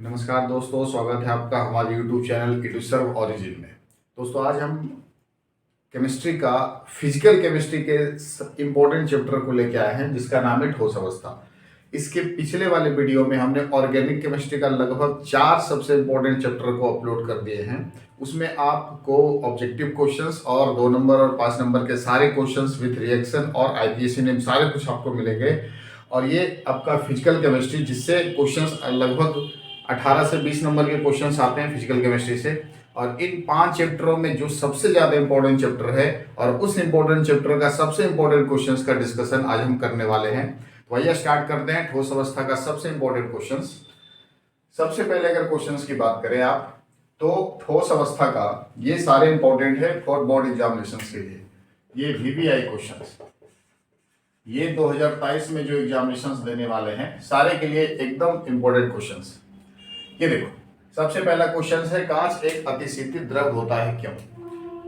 नमस्कार दोस्तों, स्वागत है आपका हमारे YouTube channel it serve origin में। दोस्तों आज हम केमिस्ट्री का फिजिकल केमिस्ट्री के इम्पोर्टेंट चैप्टर को लेके आए हैं जिसका नाम है ठोस अवस्था। इसके पिछले वाले वीडियो में हमने ऑर्गेनिक केमिस्ट्री का लगभग 4 सबसे इम्पोर्टेंट चैप्टर को अपलोड कर दिए हैं। उसमें आपको ऑब्जेक्टिव क्वेश्चंस और 2 नंबर और 5 नंबर के सारे क्वेश्चंस विथ रिएक्शन और आईपीएसी नेम सारे कुछ आपको मिलेंगे। और ये आपका फिजिकल केमिस्ट्री जिससे क्वेश्चंस लगभग 18 से 20 नंबर के क्वेश्चंस आते हैं फिजिकल केमिस्ट्री से। और इन 5 चैप्टरों में जो सबसे ज़्यादा इंपॉर्टेंट चैप्टर है और उस इंपॉर्टेंट चैप्टर का सबसे इंपॉर्टेंट क्वेश्चंस का डिस्कशन आज हम करने वाले हैं। तो आइए स्टार्ट करते हैं ठोस अवस्था का सबसे इंपॉर्टेंट क्वेश्चंस। सबसे पहले अगर क्वेश्चंस की बात करें आप तो ठोस अवस्था का ये सारे इंपॉर्टेंट है फॉर बोर्ड एग्जामिनेशन के लिए। ये VBI क्वेश्चंस ये 2023 में जो एग्जामिनेशंस देने वाले हैं सारे के लिए एकदम इंपॉर्टेंट क्वेश्चंस। ये देखो, सबसे पहला क्वेश्चन है कांच एक अतिशीतित द्रव होता है क्यों?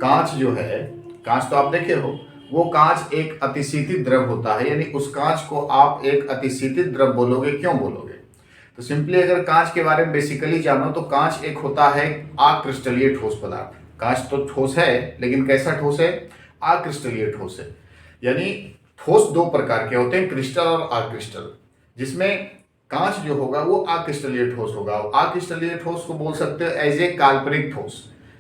कांच जो है, कांच तो आप देखे हो, वो कांच एक अतिशीतित द्रव होता है, यानी उस कांच को आप एक अतिशीतित द्रव बोलोगे, क्यों बोलोगे? तो सिंपली अगर कांच के बारे में बेसिकली जानो तो कांच एक होता है अक्रिस्टलीय ठोस पदार्थ। कांच तो ठोस है, लेकिन कैसा ठोस है? अक्रिस्टलीय ठोस है। यानी ठोस 2 प्रकार के होते हैं, क्रिस्टल और अक्रिस्टल, जिसमें कांच जो होगा वो अक्रिस्टलीय ठोस होगा। अक्रिस्टलीय ठोस को बोल सकते हो एज ए काल्पनिक ठोस।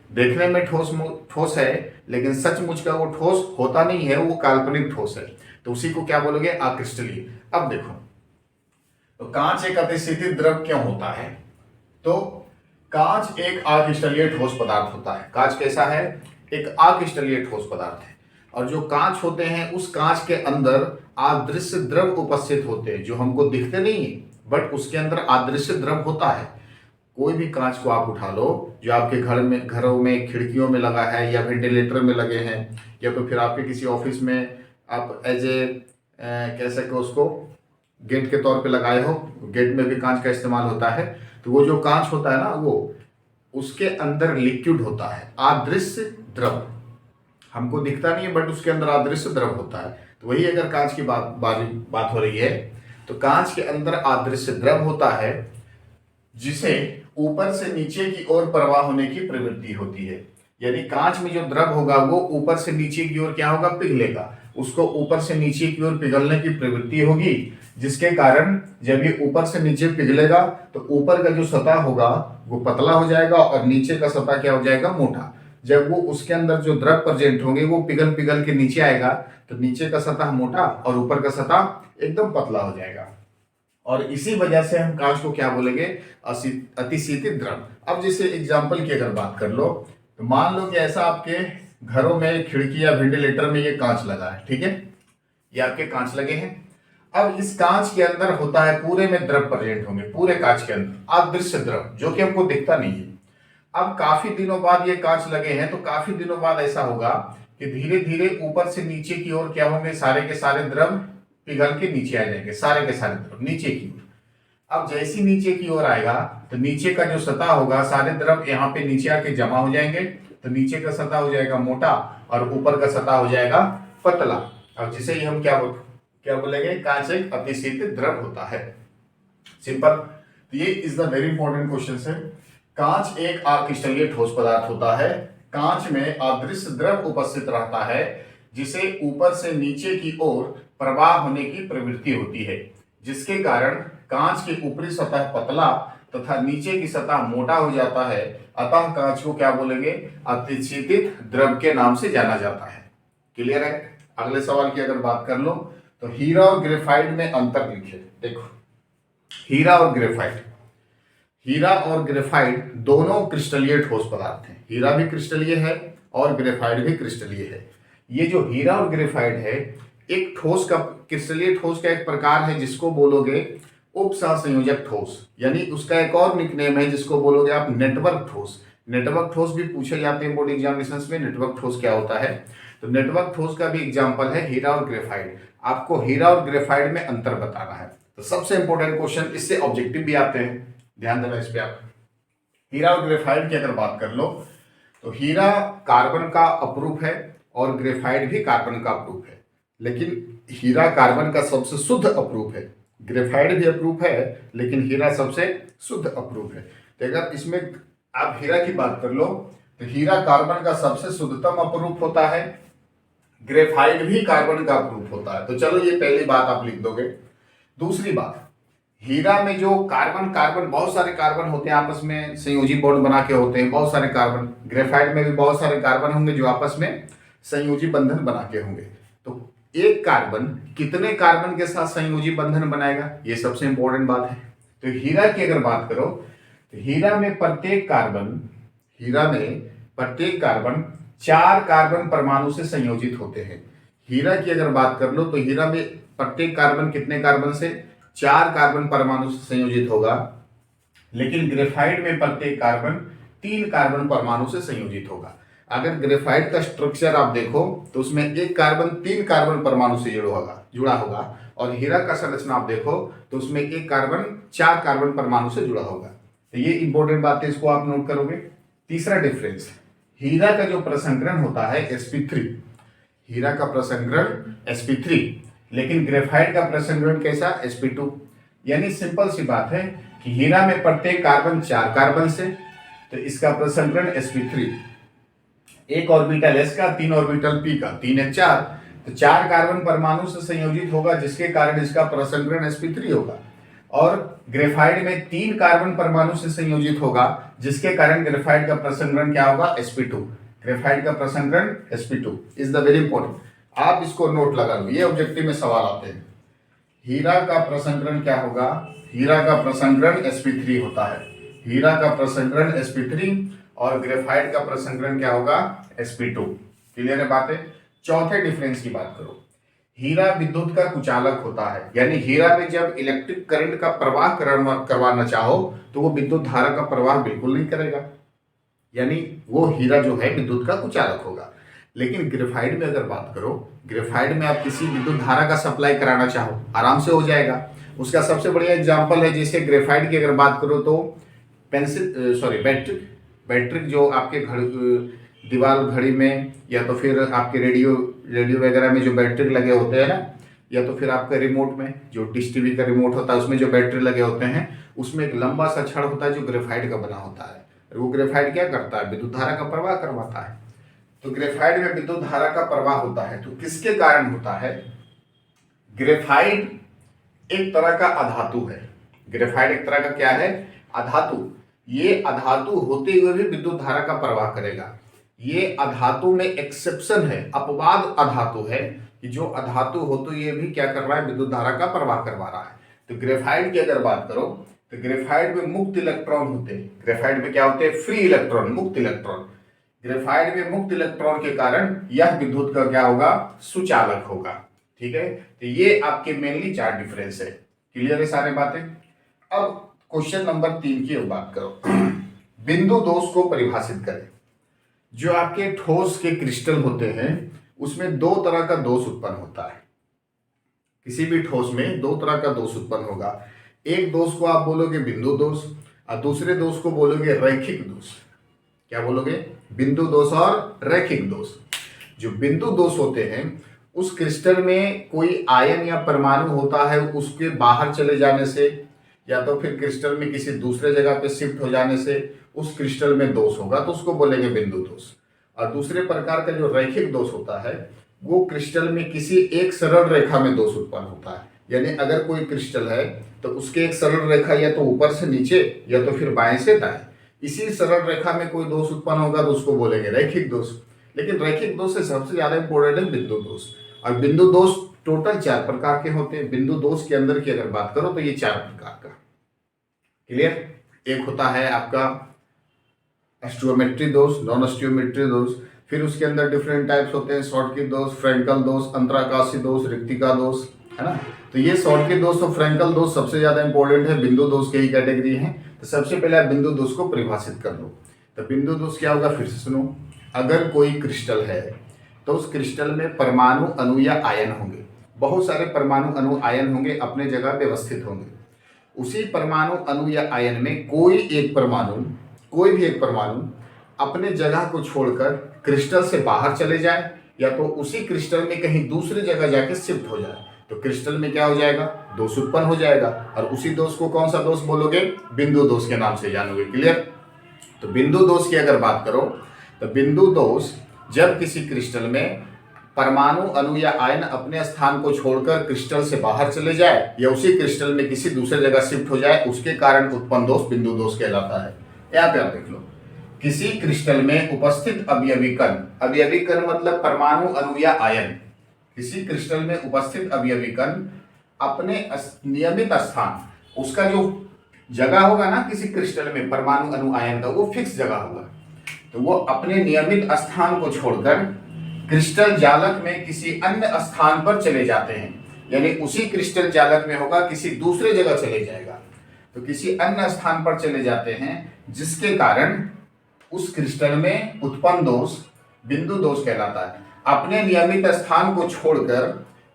देखने में ठोस है, लेकिन सचमुच का वो ठोस होता नहीं है, वो काल्पनिक ठोस है। तो उसी को क्या बोलोगे? अक्रिस्टलीय। अब देखो, तो कांच एक अतिशीतित द्रव क्यों होता है? तो कांच एक अक्रिस्टलीय ठोस पदार्थ होता है। कांच कैसा है? एक अक्रिस्टलीय ठोस पदार्थ है। और जो कांच होते हैं उस कांच के अंदर अदृश्य द्रव उपस्थित होते हैं जो हमको दिखते नहीं है, बट उसके अंदर अदृश्य द्रव होता है। कोई भी कांच को आप उठा लो जो आपके घरों में खिड़कियों में लगा है या वेंटिलेटर में लगे हैं, या तो फिर आपके किसी ऑफिस में आप एज ए कह सके उसको गेट के तौर पे लगाए हो, गेट में भी कांच का इस्तेमाल होता है। तो वो जो कांच होता है ना, वो उसके अंदर लिक्विड होता है, अदृश्य द्रव। हमको दिखता नहीं है, बट उसके अंदर अदृश्य द्रव होता है। तो वही अगर कांच की बात हो रही है, तो कांच के अंदर अदृश्य द्रव होता है जिसे ऊपर से नीचे की ओर प्रवाह होने की प्रवृत्ति होती है। यानी कांच में जो द्रव होगा वो ऊपर से नीचे की ओर क्या होगा? पिघलेगा। उसको ऊपर से नीचे की ओर पिघलने की प्रवृत्ति होगी, जिसके कारण जब ये ऊपर से नीचे पिघलेगा तो ऊपर का जो सतह होगा वो पतला हो जाएगा और नीचे का सतह क्या हो जाएगा? मोटा। जब वो उसके अंदर जो द्रव प्रेजेंट होंगे वो पिघल पिघल के नीचे आएगा, तो नीचे का सतह मोटा और ऊपर का सतह एकदम पतला हो जाएगा। और इसी वजह से हम कांच को क्या बोलेंगे? अतिशीतित द्रव। अब जैसे एग्जांपल की अगर बात कर लो, तो मान लो कि ऐसा आपके घरों में खिड़की या वेंटिलेटर में ये कांच लगा है, ठीक है? ये आपके कांच लगे हैं। अब इस कांच के अंदर होता है, पूरे में द्रव प्रेजेंट होंगे, पूरे कांच के अंदर अदृश्य द्रव जो कि हमको दिखता नहीं है। अब काफी दिनों बाद ये कांच लगे हैं, तो काफी दिनों बाद ऐसा होगा कि धीरे धीरे ऊपर से नीचे की ओर क्या होंगे? सारे के सारे द्रव पिघल के नीचे आ जाएंगे, सारे के सारे द्रव नीचे की ओर। अब जैसी नीचे की ओर आएगा तो नीचे का जो सतह होगा, सारे द्रव यहाँ पे नीचे आके जमा हो जाएंगे, तो नीचे का सतह हो जाएगा मोटा और ऊपर का सतह हो जाएगा पतला। अब जिसे ही हम क्या बोलेंगे? कांच एक अतिशीतित द्रव होता है। सिंपल। तो ये is the very important question है। कांच एक अक्रिस्टलीय ठोस पदार्थ होता है। कांच में अदृश्य द्रव उपस्थित रहता है जिसे ऊपर से नीचे की ओर प्रवाह होने की प्रवृत्ति होती है, जिसके कारण कांच की ऊपरी सतह पतला तथा नीचे की सतह मोटा हो जाता है। अतः कांच को क्या बोलेंगे? अतिशीतित द्रव के नाम से जाना जाता है। क्लियर है? अगले सवाल की अगर बात कर लो तो हीरा और ग्रेफाइट में अंतर लिखे। देखो, हीरा और ग्रेफाइट, हीरा और ग्रेफाइट दोनों क्रिस्टलीय ठोस पदार्थ हैं। हीरा भी क्रिस्टलीय है और ग्रेफाइट भी क्रिस्टलीय है। ये जो हीरा और ग्रेफाइट है, एक ठोस का, क्रिस्टलीय ठोस का एक प्रकार है जिसको बोलोगे उपसहसंयोजक ठोस। यानी उसका एक और निकनेम है जिसको बोलोगे आप नेटवर्क ठोस। नेटवर्क ठोस भी पूछे जाते हैं बोर्ड एग्जामिनेशंस में, नेटवर्क ठोस क्या होता है। तो नेटवर्क ठोस का भी एग्जाम्पल है हीरा और ग्रेफाइट। आपको हीरा और ग्रेफाइट में अंतर बताना है। तो सबसे इंपॉर्टेंट क्वेश्चन, इससे ऑब्जेक्टिव भी आते हैं, ध्यान देना इस पे आप। हीरा और ग्रेफाइट की अगर बात कर लो तो हीरा कार्बन का अपरूप है और ग्रेफाइट भी कार्बन का अपरूप है, लेकिन हीरा कार्बन का सबसे शुद्ध अपरूप है ग्रेफाइट भी अप्रूव है, लेकिन हीरा सबसे शुद्ध अप्रूव है। तो अगर इसमें आप हीरा की बात कर लो तो हीरा कार्बन का सबसे शुद्धतम अप्रूव होता है, ग्रेफाइट भी कार्बन का अप्रूव होता है। तो चलो ये पहली बात आप लिख दोगे। दूसरी बात, हीरा में जो कार्बन कार्बन बहुत सारे कार्बन होते हैं आपस में संयोजी बॉन्ड बना के होते हैं, बहुत सारे कार्बन। ग्रेफाइट में भी बहुत सारे कार्बन होंगे जो आपस में संयोजी बंधन बना के होंगे। तो एक कार्बन कितने कार्बन के साथ संयोजी बंधन बनाएगा, ये सबसे इंपॉर्टेंट बात है। तो हीरा की अगर बात करो तो हीरा में प्रत्येक कार्बन 4 कार्बन परमाणु से संयोजित होते हैं। हीरा की अगर बात कर लो तो हीरा में प्रत्येक कार्बन कितने कार्बन से, 4 कार्बन परमाणु से संयोजित होगा। लेकिन ग्रेफाइट में प्रत्येक कार्बन 3 कार्बन परमाणु से संयोजित होगा। अगर ग्रेफाइट का स्ट्रक्चर आप देखो तो उसमें एक कार्बन 3 कार्बन परमाणु से जुड़ा होगा और हीरा का संरचना आप देखो तो उसमें एक कार्बन 4 कार्बन परमाणु से जुड़ा होगा। तो ये इंपॉर्टेंट बात है, इसको आप नोट करोगे। तीसरा डिफरेंस, हीरा का जो प्रसंकरण होता है sp3, हीरा का प्रसंकरण sp3, लेकिन ग्रेफाइट का प्रसंकरण कैसा, sp2। यानी सिंपल सी बात है कि हीरा में प्रत्येक कार्बन 4 कार्बन से, तो इसका प्रसंकरण sp3, एक ऑर्बिटल s का 3 ऑर्बिटल p का, 3 1 4, तो 4 कार्बन परमाणु से संयोजित होगा जिसके कारण इसका प्रसंकरण sp3 होगा। और ग्रेफाइट में 3 कार्बन परमाणु से संयोजित होगा जिसके कारण ग्रेफाइट का प्रसंकरण क्या होगा, sp2। ग्रेफाइट का प्रसंकरण sp2 is the very important, आप इसको नोट लगा लो, ये ऑब्जेक्टिव में सवाल आते हैं। हीरा का प्रसंकरण क्या होगा, हीरा का प्रसंकरण sp3 होता है, हीरा का प्रसंकरण sp3 और ग्रेफाइट का प्रसंकरण क्या होगा, sp2। क्लियर है बातें। चौथे डिफरेंस की बात करो, हीरा विद्युत का कुचालक होता है, यानी हीरा में जब इलेक्ट्रिक करंट का प्रवाह करवाना चाहो तो वो विद्युत धारा का प्रवाह बिल्कुल नहीं करेगा, यानी वो हीरा जो है विद्युत का कुचालक होगा। लेकिन ग्रेफाइट में अगर बात करो, ग्रेफाइट में आप किसी विद्युत धारा का सप्लाई कराना चाहो आराम से हो जाएगा। उसका सबसे बढ़िया एग्जांपल है, जैसे ग्रेफाइट की अगर बात करो तो बैटरी जो आपके दीवार घड़ी में या तो फिर आपके रेडियो वगैरह में जो बैटरी लगे होते हैं ना, या तो फिर आपके रिमोट में जो डिश टीवी का रिमोट होता है उसमें जो बैटरी लगे होते हैं, उसमें एक लंबा सा छड़ होता है जो ग्रेफाइट का बना होता है। वो ग्रेफाइट क्या करता है, विद्युत धारा का प्रवाह करवाता है। तो ग्रेफाइट में विद्युत धारा का प्रवाह होता है, तो किसके कारण होता है, ग्रेफाइट एक तरह का अधातु है। ग्रेफाइट एक तरह का क्या है, अधातु। ये अधातु होते हुए भी विद्युत धारा का प्रवाह करेगा। ये अधातु में एक्सेप्शन है, अपवाद अधातु है कि जो अधातु होते हुए भी क्या कर रहा है, विद्युत धारा का प्रवाह करवा रहा है। तो ग्रेफाइट की अगर बात करो तो ग्रेफाइट में मुक्त इलेक्ट्रॉन होते हैं, ग्रेफाइट में क्या होते हैं, फ्री इलेक्ट्रॉन, मुक्त इलेक्ट्रॉन। ग्रेफाइट में मुक्त इलेक्ट्रॉन के कारण यह विद्युत का क्या होगा, सुचालक होगा। ठीक है, तो ये आपके मेनली 4 डिफरेंस है। क्लियर है सारे बातें। अब क्वेश्चन नंबर 3 की बात करो, बिंदु दोष को परिभाषित करें। जो आपके ठोस के क्रिस्टल होते हैं उसमें 2 तरह का दोष उत्पन्न होता है। किसी भी ठोस में 2 तरह का दोष उत्पन्न होगा। एक दोष को आप बोलोगे बिंदु दोष और दूसरे दोष को बोलोगे रैखिक दोष। क्या बोलोगे, बिंदु दोष और रैखिक दोष। जो बिंदु दोष होते हैं उस क्रिस्टल में कोई आयन या परमाणु होता है, उसके बाहर चले जाने से या तो फिर क्रिस्टल में किसी दूसरे जगह पे शिफ्ट हो जाने से उस क्रिस्टल में दोष होगा, तो उसको बोलेंगे बिंदु दोष। और दूसरे प्रकार का जो रैखिक दोष होता है वो क्रिस्टल में किसी एक सरल रेखा में दोष उत्पन्न होता है। यानी अगर कोई क्रिस्टल है तो उसके एक सरल रेखा या तो ऊपर से नीचे या तो फिर बाएं से दाएं, इसी सरल रेखा में कोई दोष उत्पन्न होगा तो उसको बोलेंगे रैखिक दोष। लेकिन रैखिक दोष से सबसे ज्यादा इंपॉर्टेंट है बिंदु दोष। और बिंदु दोष टोटल 4 प्रकार के होते हैं। बिंदु दोष के अंदर की अगर बात करो तो ये 4 प्रकार का। क्लियर। एक होता है आपका स्टियोमेट्री दोष, नॉन स्टियोमेट्री दोष, फिर उसके अंदर डिफरेंट टाइप्स होते हैं, शॉर्टकी दोष, फ्रैंकल दोष, अंतराकाशी दोष, रिक्तिका दोष, है ना। तो ये शॉर्टकी दोष और फ्रैंकल दोष सबसे ज्यादा इंपॉर्टेंट है, बिंदु दोष की ही कैटेगरी है। तो सबसे पहले आप बिंदु दोष को परिभाषित कर लो। तो बिंदु दोष क्या होगा, फिर से सुनो। अगर कोई क्रिस्टल है तो उस क्रिस्टल में परमाणु अणु या आयन होंगे, बहुत सारे परमाणु अणु आयन होंगे, अपने जगह व्यवस्थित होंगे। उसी परमाणु अणु या आयन में कोई भी एक परमाणु अपने जगह को छोड़कर क्रिस्टल से बाहर चले जाए या तो उसी क्रिस्टल में कहीं दूसरी जगह जाके शिफ्ट हो जाए, तो क्रिस्टल में क्या हो जाएगा, दोष उत्पन्न हो जाएगा, और उसी दोष को कौन सा दोष बोलोगे, बिंदु दोष के नाम से जानोगे। क्लियर। तो बिंदु दोष की अगर बात करो तो बिंदु दोष जब किसी क्रिस्टल में परमाणु, अणु या आयन अपने स्थान को छोड़कर क्रिस्टल से बाहर चले जाए या उसी क्रिस्टल में किसी दूसरे जगह शिफ्ट हो जाए, उसके कारण उत्पन्न दोष बिंदु दोष कहलाता है। यहाँ पे आप देख लो, किसी क्रिस्टल में उपस्थित अवयवी कण, अवयवी कण मतलब परमाणु, अणु या आयन, किसी क्रिस्टल में उपस्थित अवयवी कण अपने नियमित स्थान, उसका जो जगह होगा ना किसी क्रिस्टल में परमाणु, अणु, आयन का, वो फिक्स जगह होगा, तो वो अपने नियमित स्थान को छोड़कर क्रिस्टल जालक में किसी अन्य स्थान पर चले जाते हैं, यानी उसी क्रिस्टल जालक में होगा, किसी दूसरे जगह चले जाएगा, तो किसी अन्य स्थान पर चले जाते हैं, जिसके कारण उस क्रिस्टल में उत्पन्न दोष बिंदु दोष कहलाता है। अपने नियमित स्थान को छोड़कर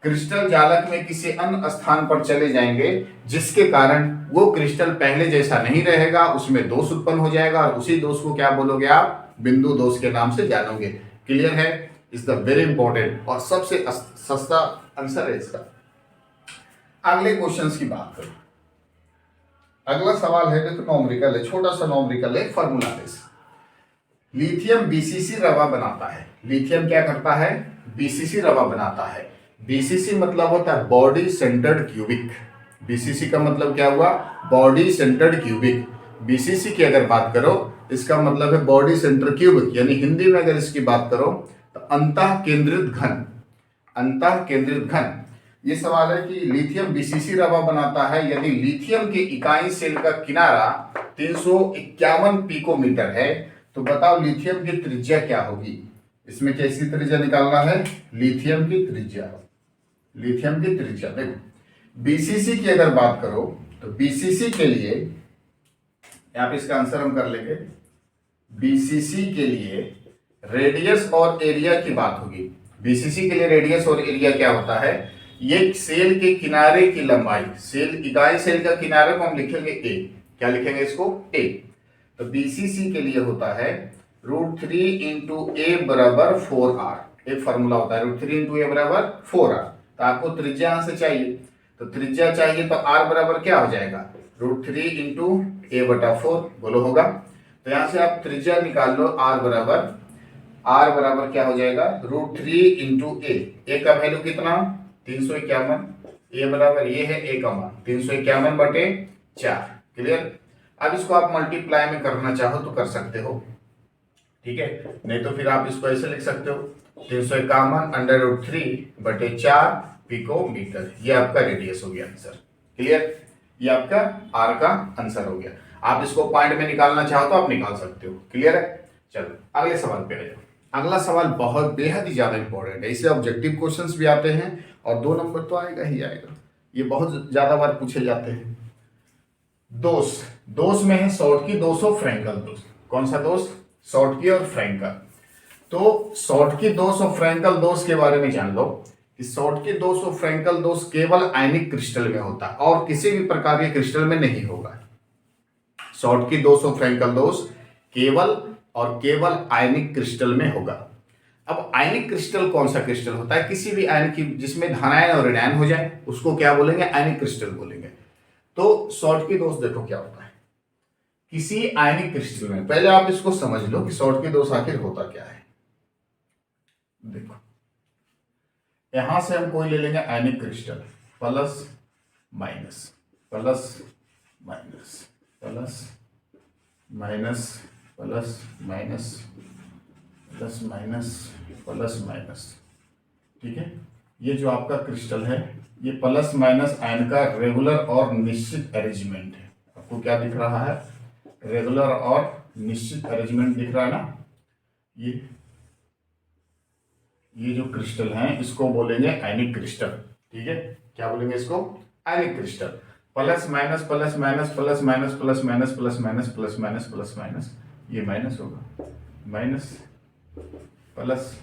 क्रिस्टल जालक में किसी अन्य स्थान पर चले जाएंगे, जिसके कारण वो क्रिस्टल पहले जैसा नहीं रहेगा, उसमें दोष उत्पन्न हो जाएगा, और उसी दोष को क्या बोलोगे आप, बिंदु दोष के नाम से जानोगे। क्लियर है। इज द वेरी इंपॉर्टेंट और सबसे सस्ता आंसर है इसका। अगले क्वेश्चंस की बात करो। अगला सवाल है, देखो नॉमरिकल है, छोटा सा नॉमरिकल है, फॉर्मूला है। लिथियम बीसीसी रवा बनाता है। लिथियम क्या करता है, बीसीसी रवा बनाता है। बीसीसी मतलब होता है बॉडी सेंटर्ड क्यूबिक। बीसीसी का मतलब क्या हुआ, बॉडी सेंटर्ड क्यूबिक। बीसीसी की अगर बात करो इसका मतलब है बॉडी सेंटर क्यूबिक, यानी हिंदी में अगर इसकी बात करो तो अंतः केंद्रित घन। अंतः केंद्रित घन। ये सवाल है कि लिथियम बीसीसी रवा बनाता है यदि लिथियम के इकाई सेल का किनारा 351 पिकोमीटर है, तो बताओ लिथियम की त्रिज्या क्या होगी। इसमें कैसी त्रिज्या निकालना है, लिथियम की त्रिज्या। लिथियम की त्रिज्या देखो, बीसीसी की अगर बात करो तो बीसीसी के लिए यहां पे इसका आंसर हम कर लेंगे। बीसीसी के लिए रेडियस और एरिया की बात होगी। बीसीसी के लिए रेडियस और एरिया क्या होता है, ये सेल के किनारे की लंबाई, सेल इकाई सेल का किनारे को हम लिखेंगे ए। क्या लिखेंगे इसको, ए। तो बीसीसी के लिए होता है √3 इंटू ए बराबर 4r। एक फॉर्मूला होता है √3 इंटू ए बराबर 4r। तो आपको त्रिज्या यहां से चाहिए, तो त्रिज्या चाहिए तो r बराबर क्या हो जाएगा, √3 इंटू ए बटा 4। बोलो होगा। तो यहां से आप त्रिज्या निकाल लो, r बराबर क्या हो जाएगा, √3 इंटू ए। ए का वैल्यू कितना, 351। ए बराबर ये है ए का मान 351 बटे 4। क्लियर। अब इसको आप मल्टीप्लाई में करना चाहो तो कर सकते हो, ठीक है, नहीं तो फिर आप इसको ऐसे लिख सकते हो 351 √3 बटे 4 पिकोमीटर। ये आपका रेडियस हो गया आंसर। क्लियर। ये आपका आर का आंसर हो गया। आप इसको पॉइंट में निकालना चाहो तो आप निकाल सकते हो। क्लियर है। चलो अगले सवाल पे आ जाओ। अगला सवाल बहुत बेहद ही ज्यादा इंपॉर्टेंट है। इससे ऑब्जेक्टिव क्वेश्चंस भी आते हैं और 2 नंबर तो आएगा ही आएगा। ये बहुत ज्यादा बार पूछे जाते हैं। दोष, दोष में है शॉर्टकी दोष और फ्रैंकल दोष। कौन सा दोष, शॉर्टकी और फ्रैंकल। तो शॉर्टकी दोष और फ्रैंकल दोष के बारे में जान लो कि शॉर्टकी दोष और फ्रैंकल दोष केवल आयनिक क्रिस्टल में होता है और किसी भी प्रकार के क्रिस्टल में नहीं होगा। शॉर्टकी दोष और फ्रैंकल दोष केवल और केवल आयनिक क्रिस्टल में होगा। अब आयनिक क्रिस्टल कौन सा क्रिस्टल होता है, किसी भी आयन की जिसमें धनायन और ऋणायन हो जाए उसको क्या बोलेंगे, आयनिक क्रिस्टल बोलेंगे। तो शॉर्टकी दोष देखो क्या होता है, किसी आयनिक क्रिस्टल में, पहले आप इसको समझ लो कि शॉर्टकी दोष आखिर होता क्या है। देखो यहां से हम कोई ले लेंगे ionic crystal, plus minus plus minus plus minus plus minus plus minus plus minus, ठीक है। ये जो आपका क्रिस्टल है ये प्लस माइनस आयन का रेगुलर और निश्चित अरेंजमेंट है। आपको क्या दिख रहा है, रेगुलर और निश्चित अरेंजमेंट दिख रहा है ना। ये जो क्रिस्टल हैं इसको बोलेंगे आयनिक क्रिस्टल, ठीक है। क्या बोलेंगे इसको, ionic crystal. Plus minus plus minus plus minus plus minus plus minus plus minus plus minus, ये माइनस होगा, माइनस प्लस,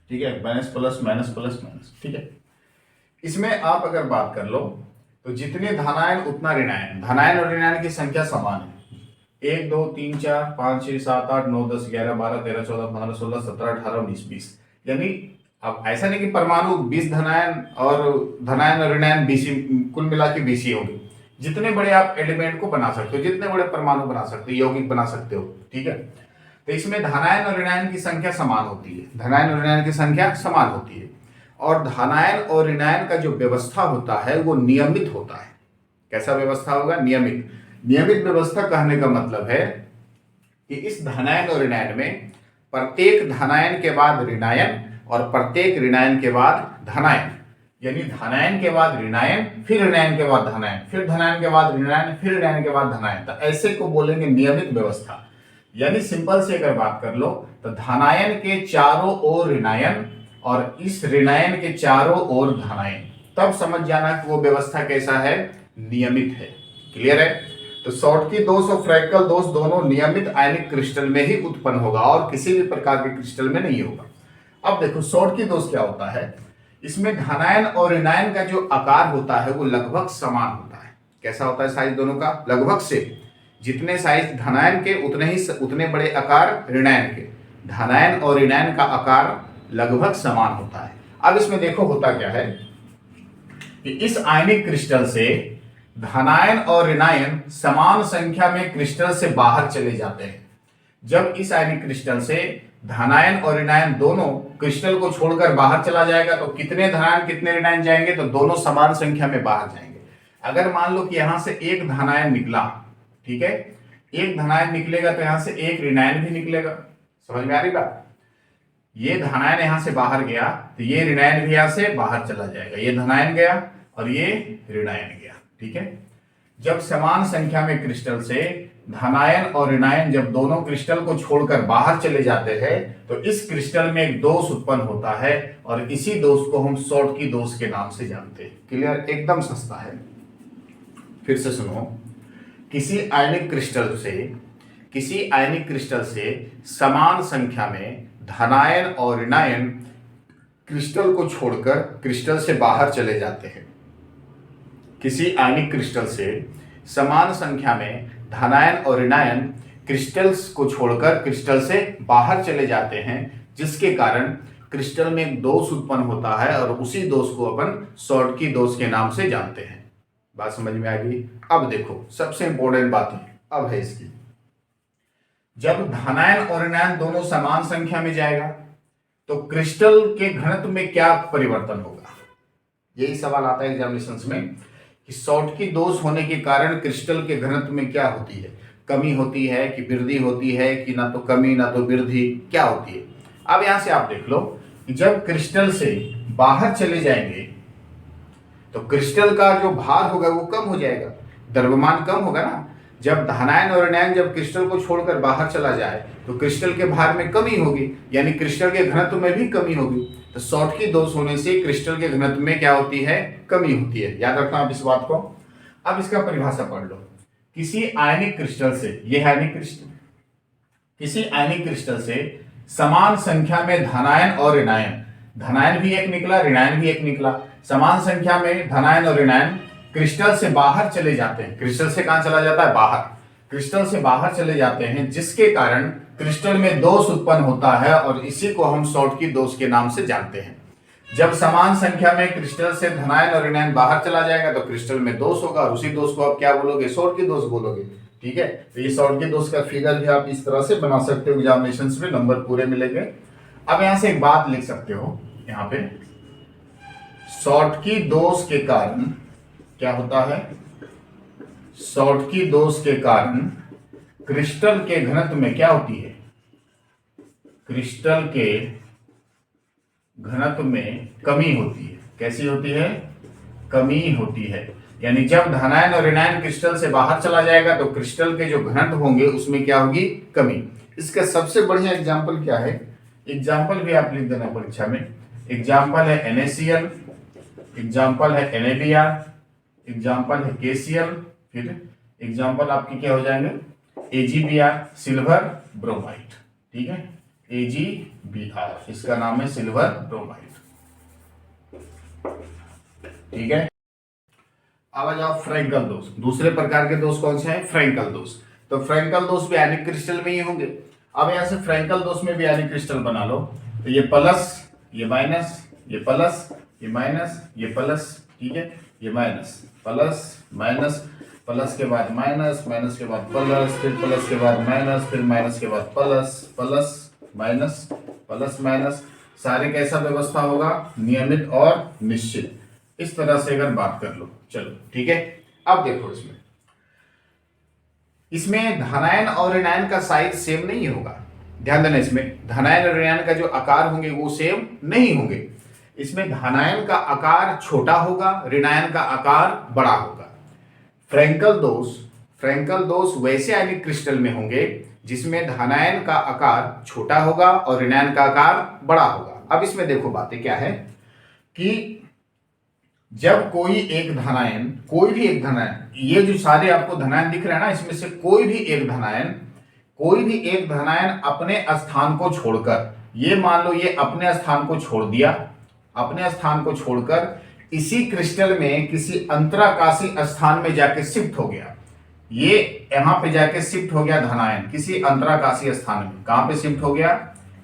ठीक है, minus plus minus plus minus, ठीक है। इसमें आप अगर बात कर लो तो जितने धनायन उतना ऋणायन, धनायन और ऋणायन की संख्या समान है। 1 2 3 4 5 6 7 8 9 10 11 12 13 14 15 16 17 18 19 20, यानी अब ऐसा नहीं कि परमाणु 20 धनायन और ऋणायन 20 कुल मिला के 20 होंगे। जितने बड़े आप एलिमेंट को बना सकते हो, जितने बड़े परमाणु बना सकते हो, यौगिक बना सकते हो, ठीक है। तो इसमें धनायन और ऋणायन की संख्या समान होती है, धनायन और ऋणायन की संख्या समान होती है। और धनायन और ऋणायन का जो व्यवस्था होता है वो नियमित होता है। कैसा व्यवस्था होगा? नियमित। नियमित व्यवस्था कहने का मतलब है कि इस धनायन और ऋणायन में प्रत्येक धनायन के बाद ऋणायन और प्रत्येक ऋणायन के बाद धनायन, यानी धनायन के बाद ऋणायन, फिर ऋणायन के बाद धनायन, फिर धनायन के बाद ऋणायन, फिर ऋणायन के बाद धनायन। तो ऐसे को बोलेंगे नियमित व्यवस्था। यानी सिंपल से अगर बात कर लो तो धनायन के चारों ओर ऋणायन और इस ऋणायन के चारों ओर धनायन, तब समझ जाना कि वो व्यवस्था कैसा है? नियमित है। क्लियर है? तो शॉर्टकी दोष और फ्रैक्टल दोष दोनों नियमित आयनिक क्रिस्टल में ही उत्पन्न होगा और किसी भी प्रकार के क्रिस्टल में नहीं होगा। अब देखो शॉर्टकी दोष क्या होता है। इसमें धनायन और ऋणायन का जो आकार होता है वो लगभग समान होता है। कैसा होता है साइज दोनों का? लगभग से। जितने साइज धनायन के उतने बड़े आकार ऋणायन के। धनायन और ऋणायन का आकार लगभग समान होता है। अब इसमें देखो होता क्या है कि इस आयनिक क्रिस्टल से धनायन और ऋणायन समान संख्या में क्रिस्टल से बाहर चले जाते हैं। जब इस आयनिक क्रिस्टल से धनायन और ऋणायन दोनों क्रिस्टल को छोड़कर बाहर चला जाएगा तो कितने धनायन कितने ऋणायन जाएंगे? तो दोनों समान संख्या में बाहर जाएंगे। अगर मान लो कि यहां से एक धनायन निकला, ठीक है, एक धनायन निकलेगा तो यहां से एक ऋणायन भी निकलेगा। समझ में आ रही बात? ये धनायन यहां से बाहर गया तो ये ऋणायन भी यहां से बाहर चला जाएगा। ये धनायन गया और ये ऋणायन गया, ठीक है। जब समान संख्या में क्रिस्टल से धनायन और ऋणायन जब दोनों क्रिस्टल को छोड़कर बाहर चले जाते हैं तो इस क्रिस्टल में एक दोष उत्पन्न होता है और इसी दोष को हम शॉर्टकी दोष के नाम से जानते हैं। क्लियर? एकदम सस्ता है। फिर से सुनो, किसी आयनिक क्रिस्टल से समान संख्या में धनायन और ऋणायन क्रिस्टल को छोड़कर क्रिस्टल से बाहर चले जाते हैं। किसी आयनिक क्रिस्टल से समान संख्या में धनायन और ऋणायन क्रिस्टल्स को छोड़कर क्रिस्टल से बाहर चले जाते हैं, जिसके कारण क्रिस्टल में एक दोष उत्पन्न होता है और उसी दोष को अपन शॉर्टकी दोष के नाम से जानते हैं। बात समझ में आ गई? अब देखो सबसे इंपॉर्टेंट बात अब है इसकी, जब धनायन और ऋणायन दोनों समान संख्या में जाएगा तो क्रिस्टल के घनत्व में क्या परिवर्तन होगा? यही सवाल आता है एग्जामिनेशंस में कि शॉर्टकी दोष होने के कारण क्रिस्टल के घनत्व में क्या होती है? कमी होती है कि वृद्धि होती है कि ना तो कमी ना तो वृद्धि, क्या होती है? अब यहां से आप देख लो कि जब क्रिस्टल से बाहर चले जाएंगे तो क्रिस्टल का जो भार होगा वो कम हो जाएगा, द्रव्यमान कम होगा ना। जब धनायन और ऋणायन जब क्रिस्टल को छोड़कर बाहर चला जाए तो क्रिस्टल के भार में कमी होगी, यानी क्रिस्टल के घनत्व में भी कमी होगी। तो शॉर्टकी दोष होने से क्रिस्टल के घनत्व में क्या होती है? कमी होती है। याद रखना आप इस बात को। अब इसका परिभाषा पढ़ लो। किसी आयनिक क्रिस्टल से, यह आयनिक क्रिस्टल, किसी आयनिक क्रिस्टल से समान संख्या में धनायन और ऋणायन, धनायन भी एक निकला ऋणायन भी एक निकला, समान संख्या में धनायन और ऋणायन क्रिस्टल से बाहर चले जाते हैं। क्रिस्टल से कहां चला जाता है? बाहर। क्रिस्टल से बाहर चले जाते हैं, जिसके कारण क्रिस्टल में दोष उत्पन्न होता है और इसी को हम शॉर्टकी दोष के नाम से जानते हैं। जब समान संख्या में क्रिस्टल से धनायन और ऋणायन बाहर चला जाएगा तो क्रिस्टल में दोष होगा और उसी दोष को आप क्या बोलोगे? शॉर्टकी दोष बोलोगे, ठीक है। तो ये शॉर्टकी दोष का फिगर भी आप इस तरह से बना सकते हो, एग्जामिनेशंस में नंबर पूरे मिलेंगे। अब यहां से एक बात लिख सकते हो, यहाँ पे शॉर्टकी दोष के कारण क्या होता है? शॉर्टकी दोष के कारण क्रिस्टल के घनत्व में क्या होती है? क्रिस्टल के घनत्व में कमी होती है। कैसी होती है? कमी होती है। यानी जब धनायन और ऋणायन क्रिस्टल से बाहर चला जाएगा तो क्रिस्टल के जो घनत्व होंगे उसमें क्या होगी? कमी। इसका सबसे बढ़िया एग्जाम्पल क्या है? एग्जाम्पल भी आप लिख देना परीक्षा में। एग्जाम्पल है NaCl, एग्जाम्पल है NaBr, एग्जाम्पल है KCl, फिर एग्जाम्पल आपके क्या हो जाएंगे? AgBr, सिल्वर ब्रोमाइड, ठीक है। AgBr, इसका नाम है सिल्वर ब्रोमाइड, ठीक है। अब आ जाओ फ्रैंकल दोष। दूसरे प्रकार के दोष कौन से हैं? फ्रैंकल दोष। तो फ्रैंकल दोष भी आयनिक क्रिस्टल में ही होंगे। अब यहां से फ्रैंकल दोष में भी आयनिक क्रिस्टल बना लो। तो ये प्लस ये माइनस, ये प्लस, ये माइनस, ये प्लस, ठीक है, ये माइनस प्लस माइनस, प्लस के बाद माइनस, माइनस के बाद प्लस, फिर प्लस के बाद माइनस, फिर माइनस के बाद plus, plus minus, plus minus, सारे कैसा व्यवस्था होगा, नियमित और निश्चित। इस तरह से अगर बात कर लो, चलो ठीक है। अब देखो इसमें धनायन और ऋणायन का साइज सेम नहीं होगा, ध्यान देना। इसमें धनायन और ऋणायन का जो आकार होंगे वो सेम नहीं होंगे। इसमें धनायन का आकार छोटा होगा, ऋणायन का आकार बड़ा होगा। फ्रैंकल दोष वैसे आयनिक क्रिस्टल में होंगे जिसमें धनायन का आकार छोटा होगा और ऋणायन का आकार बड़ा होगा। अब इसमें देखो बातें क्या है कि जब कोई भी एक धनायन, ये जो सारे आपको धनायन दिख रहे हैं ना, इसमें से कोई भी एक धनायन अपने स्थान को छोड़कर, ये मान लो ये अपने स्थान को छोड़ दिया, अपने स्थान को छोड़कर इसी क्रिस्टल में किसी अंतराकाशी स्थान में जाके शिफ्ट हो गया, ये यहां पे जाके शिफ्ट हो गया धनायन किसी अंतराकाशी स्थान में। कहां पे शिफ्ट हो गया,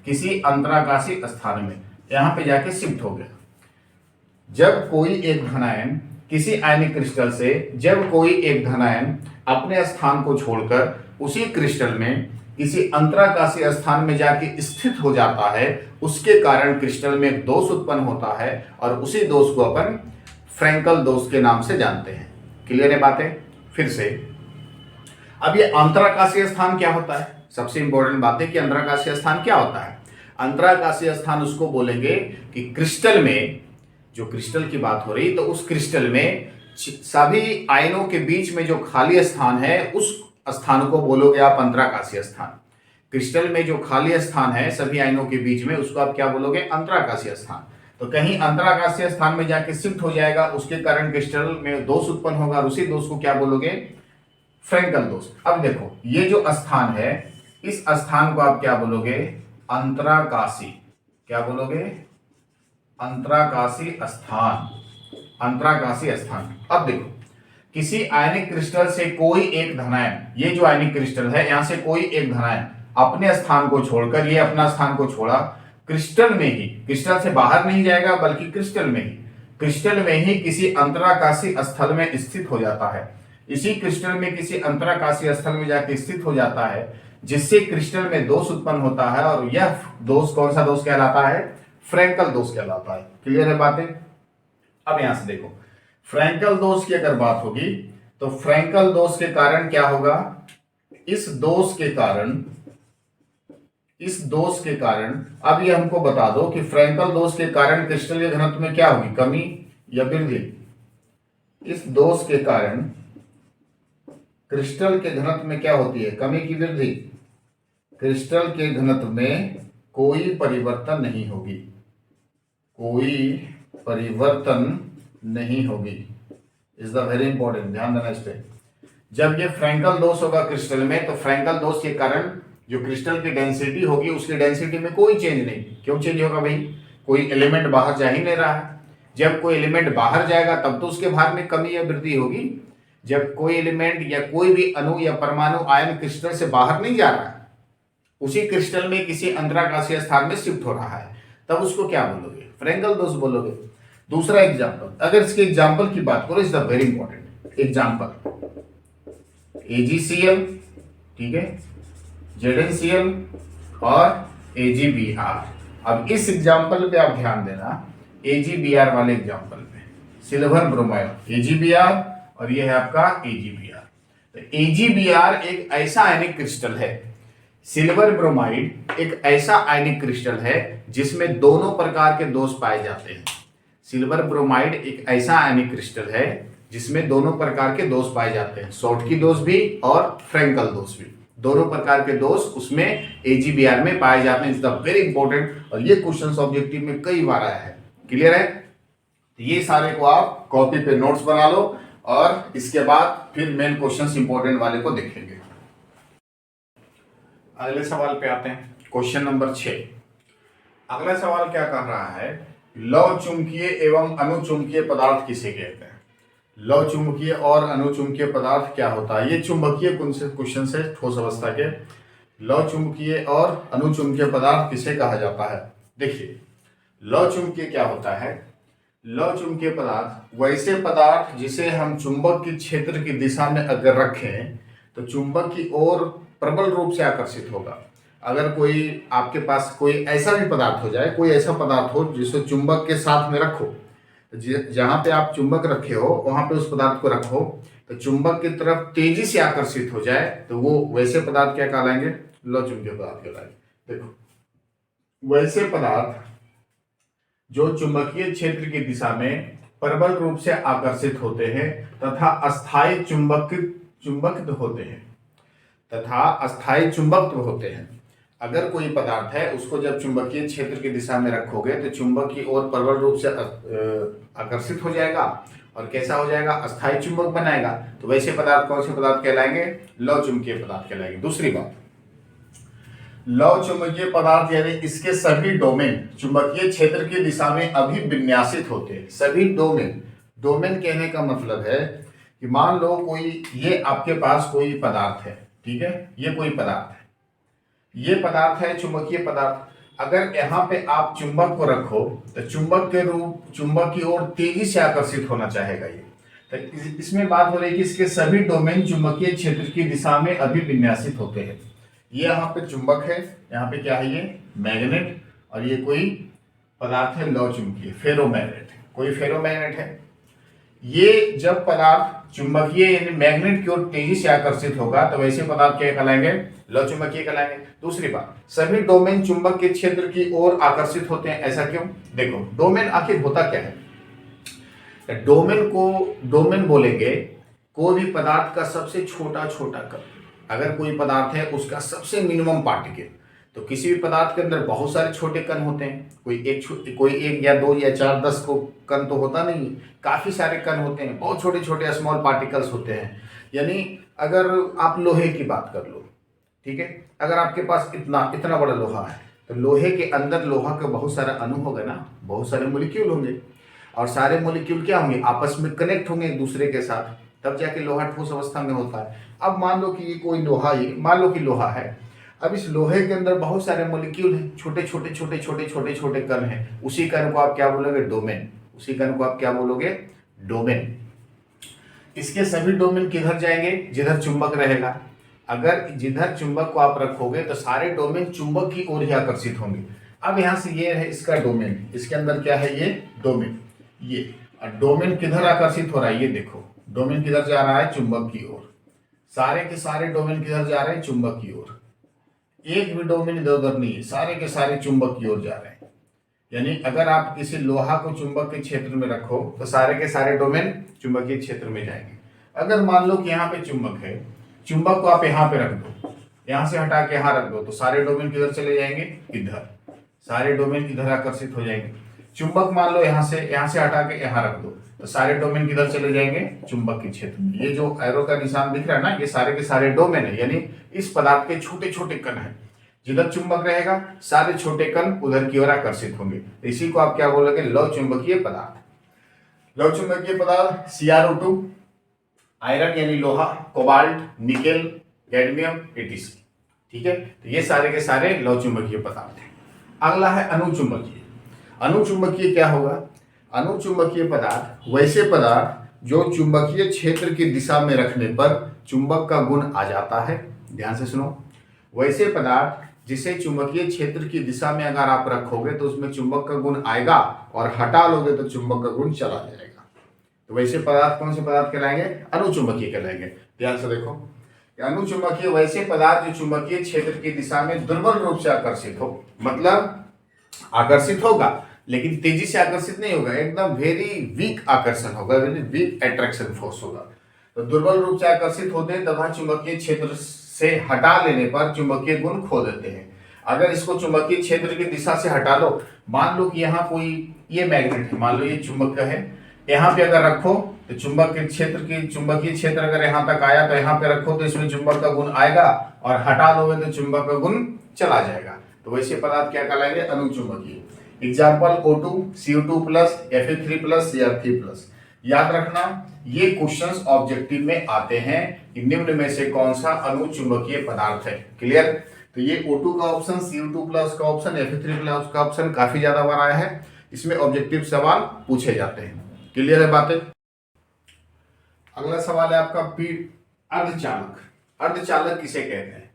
किसी अंतराकाशी स्थान में, यहां पे जाके शिफ्ट हो गया। जब कोई एक धनायन किसी आयनिक क्रिस्टल से, जब कोई एक धनायन अपने स्थान को छोड़कर उसी क्रिस्टल में किसी अंतराकाशी स्थान में जाके स्थित हो जाता है, उसके कारण क्रिस्टल में एक दोष उत्पन्न होता है और उसी दोष को अपन फ्रैंकल दोष के नाम से जानते हैं। क्लियर है बातें? फिर से अब ये अंतराकाशीय स्थान क्या होता है, सबसे इंपॉर्टेंट बात है कि अंतराकाशीय स्थान क्या होता है। अंतराकाशीय स्थान उसको बोलेंगे कि क्रिस्टल में, जो क्रिस्टल की बात हो रही, तो उस क्रिस्टल में सभी आयनों के बीच में जो खाली स्थान है उस स्थान को बोलोगे आप अंतराकाशीय स्थान। क्रिस्टल में जो खाली स्थान है सभी आयनों के बीच में, उसको आप क्या बोलोगे, अंतराकाशीय स्थान। तो कहीं अंतराकाशीय स्थान में जाके शिफ्ट हो जाएगा, उसके कारण क्रिस्टल में दोष उत्पन्न होगा और उसी दोष को क्या बोलोगे, फ्रैंकल दोष। अब देखो ये जो स्थान है, इस स्थान को आप क्या बोलोगे, अंतराकाशी। क्या बोलोगे, अंतराकाशी स्थान, अंतराकाशी स्थान। अब देखो किसी आयनिक क्रिस्टल से कोई एक धनायन, ये जो आयनिक क्रिस्टल है यहां से कोई एक धनायन अपने स्थान को छोड़कर, ये अपना स्थान को छोड़ा, क्रिस्टल में ही, क्रिस्टल से बाहर नहीं जाएगा बल्कि क्रिस्टल में ही किसी अंतराकाशी स्थल में स्थित हो जाता है। इसी क्रिस्टल में किसी अंतराकाशी स्थल में जाके स्थित हो जाता है, जिससे क्रिस्टल में दोष उत्पन्न होता है और यह दोष कौन सा दोष कहलाता है, फ्रैंकल दोष कहलाता है। क्लियर है बातें? अब यहां से देखो फ्रैंकल दोष की अगर बात होगी तो फ्रैंकल दोष के कारण क्या होगा, इस दोष के कारण अब ये हमको बता दो कि फ्रैंकल दोष के कारण क्रिस्टल के घनत्व में क्या होगी, कमी या वृद्धि। इस दोष के कारण क्रिस्टल के घनत्व में क्या होती है, कमी की वृद्धि। क्रिस्टल के घनत्व में कोई परिवर्तन नहीं होगी, कोई परिवर्तन नहीं होगी। इज द वेरी इंपॉर्टेंट, ध्यान देना इस पे। जब ये फ्रैंकल दोष होगा क्रिस्टल में, तो फ्रैंकल दोष के कारण जो क्रिस्टल की डेंसिटी होगी, उसकी डेंसिटी में कोई चेंज नहीं। क्यों चेंज होगा भाई, कोई एलिमेंट बाहर जा ही नहीं रहा है। जब कोई एलिमेंट बाहर जाएगा तब तो उसके भार में कमी या वृद्धि होगी। जब कोई एलिमेंट या कोई भी अणु या परमाणु आयन क्रिस्टल से बाहर नहीं जा रहा है, उसी क्रिस्टल में किसी अंतराकाशीय स्थान में शिफ्ट हो रहा है, तब उसको क्या बोलोगे, फ्रैंकल दोष बोलोगे। दूसरा एग्जांपल, अगर इसके एग्जांपल की बात करो, is the very important example, AgCl, ठीक है, ZnCl और AgBr। अब इस एग्जांपल पे आप ध्यान देना, AgBr वाले एग्जांपल पे, सिल्वर ब्रोमाइड AgBr और ये है आपका AgBr। तो AgBr एक ऐसा आयनिक क्रिस्टल है, सिल्वर ब्रोमाइड एक ऐसा आयनिक क्रिस्टल है जिसमें दोनों प्रकार के दोष पाए जाते हैं। सिल्वर ब्रोमाइड एक ऐसा आयनिक क्रिस्टल है जिसमें दोनों प्रकार के दोष पाए जाते हैं, शॉटकी दोष भी और फ्रैंकल दोष भी, दोनों प्रकार के दोष उसमें AgBr में पाए जाते हैं। इज द वेरी इंपॉर्टेंट, और ये क्वेश्चन ऑब्जेक्टिव में कई बार आया है। क्लियर है? तो ये सारे को आप कॉपी पे नोट्स बना लो और इसके बाद फिर मेन क्वेश्चन इंपॉर्टेंट वाले को देखेंगे। अगले सवाल पे आते हैं, क्वेश्चन नंबर 6। अगला सवाल क्या कर रहा है, लौ चुंबकीय एवं अनुचुंबकीय पदार्थ किसे कहते हैं। लौ चुंबकीय और अनुचुंबकीय पदार्थ क्या होता है, ये चुंबकीय क्वेश्चन से ठोस अवस्था के। लौ चुंबकीय और अनुचुंबकीय पदार्थ किसे कहा जाता है। देखिए लौ चुंबकीय क्या होता है? लौ चुंबकीय पदार्थ वैसे पदार्थ जिसे हम चुंबक की क्षेत्र की दिशा में अगर रखें तो चुंबक की ओर प्रबल रूप से आकर्षित होगा। अगर कोई आपके पास कोई ऐसा भी पदार्थ हो जाए, कोई ऐसा पदार्थ हो जिसे चुंबक के साथ में रखो, तो जहां पे आप चुंबक रखे हो वहां पे उस पदार्थ को रखो तो चुंबक की तरफ तेजी से आकर्षित हो जाए तो वो वैसे पदार्थ क्या कहलाएंगे? लौ चुंबकीय पदार्थ कहलाएंगे। देखो, वैसे पदार्थ जो चुंबकीय क्षेत्र की दिशा में प्रबल रूप से आकर्षित होते हैं तथा अस्थायी चुंबकित होते हैं तथा अस्थायी चुंबकत्व होते हैं। अगर कोई पदार्थ है उसको जब चुंबकीय क्षेत्र की दिशा में रखोगे तो चुंबक की ओर प्रबल रूप से आकर्षित हो जाएगा और कैसा हो जाएगा? अस्थायी चुंबक बनाएगा। तो वैसे पदार्थ कौन से पदार्थ कहलाएंगे? लौ चुंबकीय पदार्थ कहलाएंगे। दूसरी बात, लौ चुंबकीय पदार्थ यानी इसके सभी डोमेन चुंबकीय क्षेत्र की दिशा में अभिविन्यासित होते हैं। सभी डोमेन कहने का मतलब है कि मान लो कोई ये आपके पास कोई पदार्थ है, ठीक है, ये कोई पदार्थ है, ये पदार्थ है चुंबकीय पदार्थ। अगर यहाँ पे आप चुंबक को रखो तो चुंबक की ओर तेजी से आकर्षित होना चाहेगा ये। तो इसमें बात हो रही है कि इसके सभी डोमेन चुंबकीय क्षेत्र की दिशा में अभिविन्यासित होते हैं। ये यहाँ पे चुंबक है, यहाँ पे क्या है? ये मैग्नेट, और ये कोई पदार्थ है लौ चुंबकीय, फेरोमैग्नेट। कोई फेरोमैग्नेट है। ये जब पदार्थ चुंबकीय यानी मैग्नेट की ओर तेजी से आकर्षित होगा तो वैसे पदार्थ क्या कहलाएंगे? लौ चुंबकीय कहलाएंगे। दूसरी बात, सभी डोमेन चुंबक के क्षेत्र की ओर आकर्षित होते हैं। ऐसा क्यों? देखो, डोमेन आखिर होता क्या है? डोमेन बोलेंगे कोई भी पदार्थ का सबसे छोटा कण। अगर कोई पदार्थ है उसका सबसे मिनिमम पार्टिकल, तो किसी भी पदार्थ के अंदर बहुत सारे छोटे कण होते हैं। कोई एक या दो या चार 10 को कण तो होता नहीं, काफी सारे कण होते हैं, बहुत छोटे छोटे स्मॉल पार्टिकल्स होते हैं। यानी अगर आप लोहे की बात कर लो, ठीक है, अगर आपके पास इतना बड़ा लोहा है तो लोहे के अंदर लोहा के बहुत सारे अणु होंगे ना, बहुत सारे मोलिक्यूल होंगे, और सारे मोलिक्यूल क्या होंगे? आपस में कनेक्ट होंगे एक दूसरे के साथ, तब जाके लोहा ठोस अवस्था में होता है। अब मान लो कि ये कोई मान लो कि लोहा है। अब इस लोहे के अंदर बहुत सारे मोलिक्यूल हैं, छोटे छोटे कण हैं। उसी कण को आप क्या बोलोगे? डोमेन। उसी कण को आप क्या बोलोगे? डोमेन। इसके सभी डोमेन किधर जाएंगे? जिधर चुंबक रहेगा। अगर जिधर चुंबक को आप रखोगे तो सारे डोमेन चुंबक की ओर ही आकर्षित होंगे। अब यहां से ये है इसका डोमेन, इसके अंदर क्या है? ये डोमेन। ये डोमेन किधर आकर्षित हो रहा है? ये देखो, डोमेन किधर जा रहा है? चुंबक की ओर। सारे के सारे डोमेन किधर जा रहे हैं? चुंबक की ओर। एक भी डोमेन इधर उधर नहीं है, सारे के सारे चुंबक की ओर जा रहे हैं। यानी अगर आप किसी लोहा को चुंबक के क्षेत्र में रखो तो सारे के सारे डोमेन चुंबकीय क्षेत्र में जाएंगे। अगर मान लो कि यहाँ पे चुंबक है, चुंबक को आप यहाँ पे रख दो, यहाँ से हटा के यहाँ रख दो, तो सारे डोमेन किधर चले जाएंगे? इधर। सारे डोमेन इधर आकर्षित हो जाएंगे। चुंबक मान लो यहाँ से हटा के यहाँ रख दो, तो सारे डोमेन किधर चले जाएंगे? चुंबक के क्षेत्र में। ये जो एरो का निशान दिख रहा है ना, ये सारे के सारे डोमेन है, यानी इस पदार्थ के छोटे छोटे कण है। जिधर चुंबक रहेगा सारे छोटे कण उधर की ओर आकर्षित होंगे। इसी को आप क्या बोलोगे? लौ चुंबकीय पदार्थ। लौ चुंबकीय पदार्थ CrO2, आयरन यानी लोहा, कोबाल्ट, निकेल, कैडमियम, etc। ठीक है, तो ये सारे के सारे लौ चुंबकीय पदार्थ हैं। अगला है अनुचुंबकीय। अनुचुंबकीय क्या होगा? अनुचुंबकीय पदार्थ वैसे पदार्थ जो चुंबकीय क्षेत्र की दिशा में रखने पर चुंबक का गुण आ जाता है। ध्यान से सुनो, वैसे पदार्थ जिसे चुंबकीय क्षेत्र की दिशा में अगर आप रखोगे तो उसमें चुंबक का गुण आएगा, और हटा लोगे तो चुंबक का गुण चला जाएगा। तो वैसे पदार्थ कौन से पदार्थ कहलाएंगे? अनुचुंबकीय कहलाएंगे। ध्यान से देखो, अनुचुंबकीय वैसे पदार्थ जो चुंबकीय क्षेत्र की दिशा में दुर्बल रूप से आकर्षित हो, मतलब आकर्षित होगा लेकिन तेजी से आकर्षित नहीं होगा, एकदम वेरी वीक आकर्षण होगा, वेरी वीक अट्रैक्शन फोर्स होगा। तो दुर्बल रूप से आकर्षित होते हैं तथा चुंबकीय क्षेत्र से हटा लेने पर चुंबकीय गुण खो देते हैं। अगर इसको चुंबकीय क्षेत्र की दिशा से हटा लो, मान लो कि यहाँ कोई ये मैग्नेट है, मान लो ये चुंबक का है, यहाँ पे अगर रखो तो चुंबकीय क्षेत्र अगर यहाँ तक आया तो यहाँ पे रखो तो इसमें चुंबक का गुण आएगा, और हटा लोगे तो चुंबक का गुण चला जाएगा। तो वैसे पदार्थ क्या कहलाएंगे? अनुचुंबकीय। Example O2, CO2+, Fe3+, Cr3+। याद रखना, ये क्वेश्चंस ऑब्जेक्टिव में आते हैं कि निम्न में से कौन सा अनुचुंबकीय पदार्थ है। क्लियर? तो ये O2 का ऑप्शन, CO2+ का ऑप्शन, Fe3+ का ऑप्शन काफी ज्यादा बार आया है। इसमें ऑब्जेक्टिव सवाल पूछे जाते हैं। क्लियर है बातें? अगला सवाल है आपका अर्धचालक। अर्धचालक किसे कहते हैं?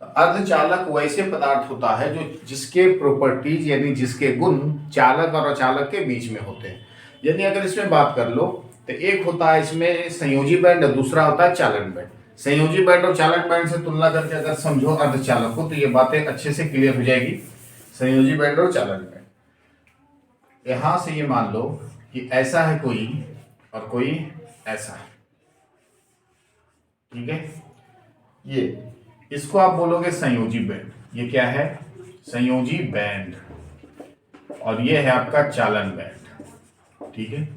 तो अर्धचालक वैसे पदार्थ होता है जो जिसके प्रॉपर्टीज यानी जिसके गुण चालक और अचालक के बीच में होते हैं। यानी अगर इसमें बात कर लो तो एक होता है इसमें संयोजी बैंड और दूसरा होता है चालन बैंड। संयोजी बैंड और चालन बैंड से तुलना करके अगर समझो अर्धचालक को तो ये बातें अच्छे से क्लियर हो जाएगी। संयोजी बैंड और चालन बैंड, यहां से ये मान लो कि ऐसा है कोई और कोई ऐसा है, ठीक है। ये इसको आप बोलोगे संयोजी बैंड। ये क्या है? संयोजी बैंड। और ये है आपका चालन बैंड, ठीक है।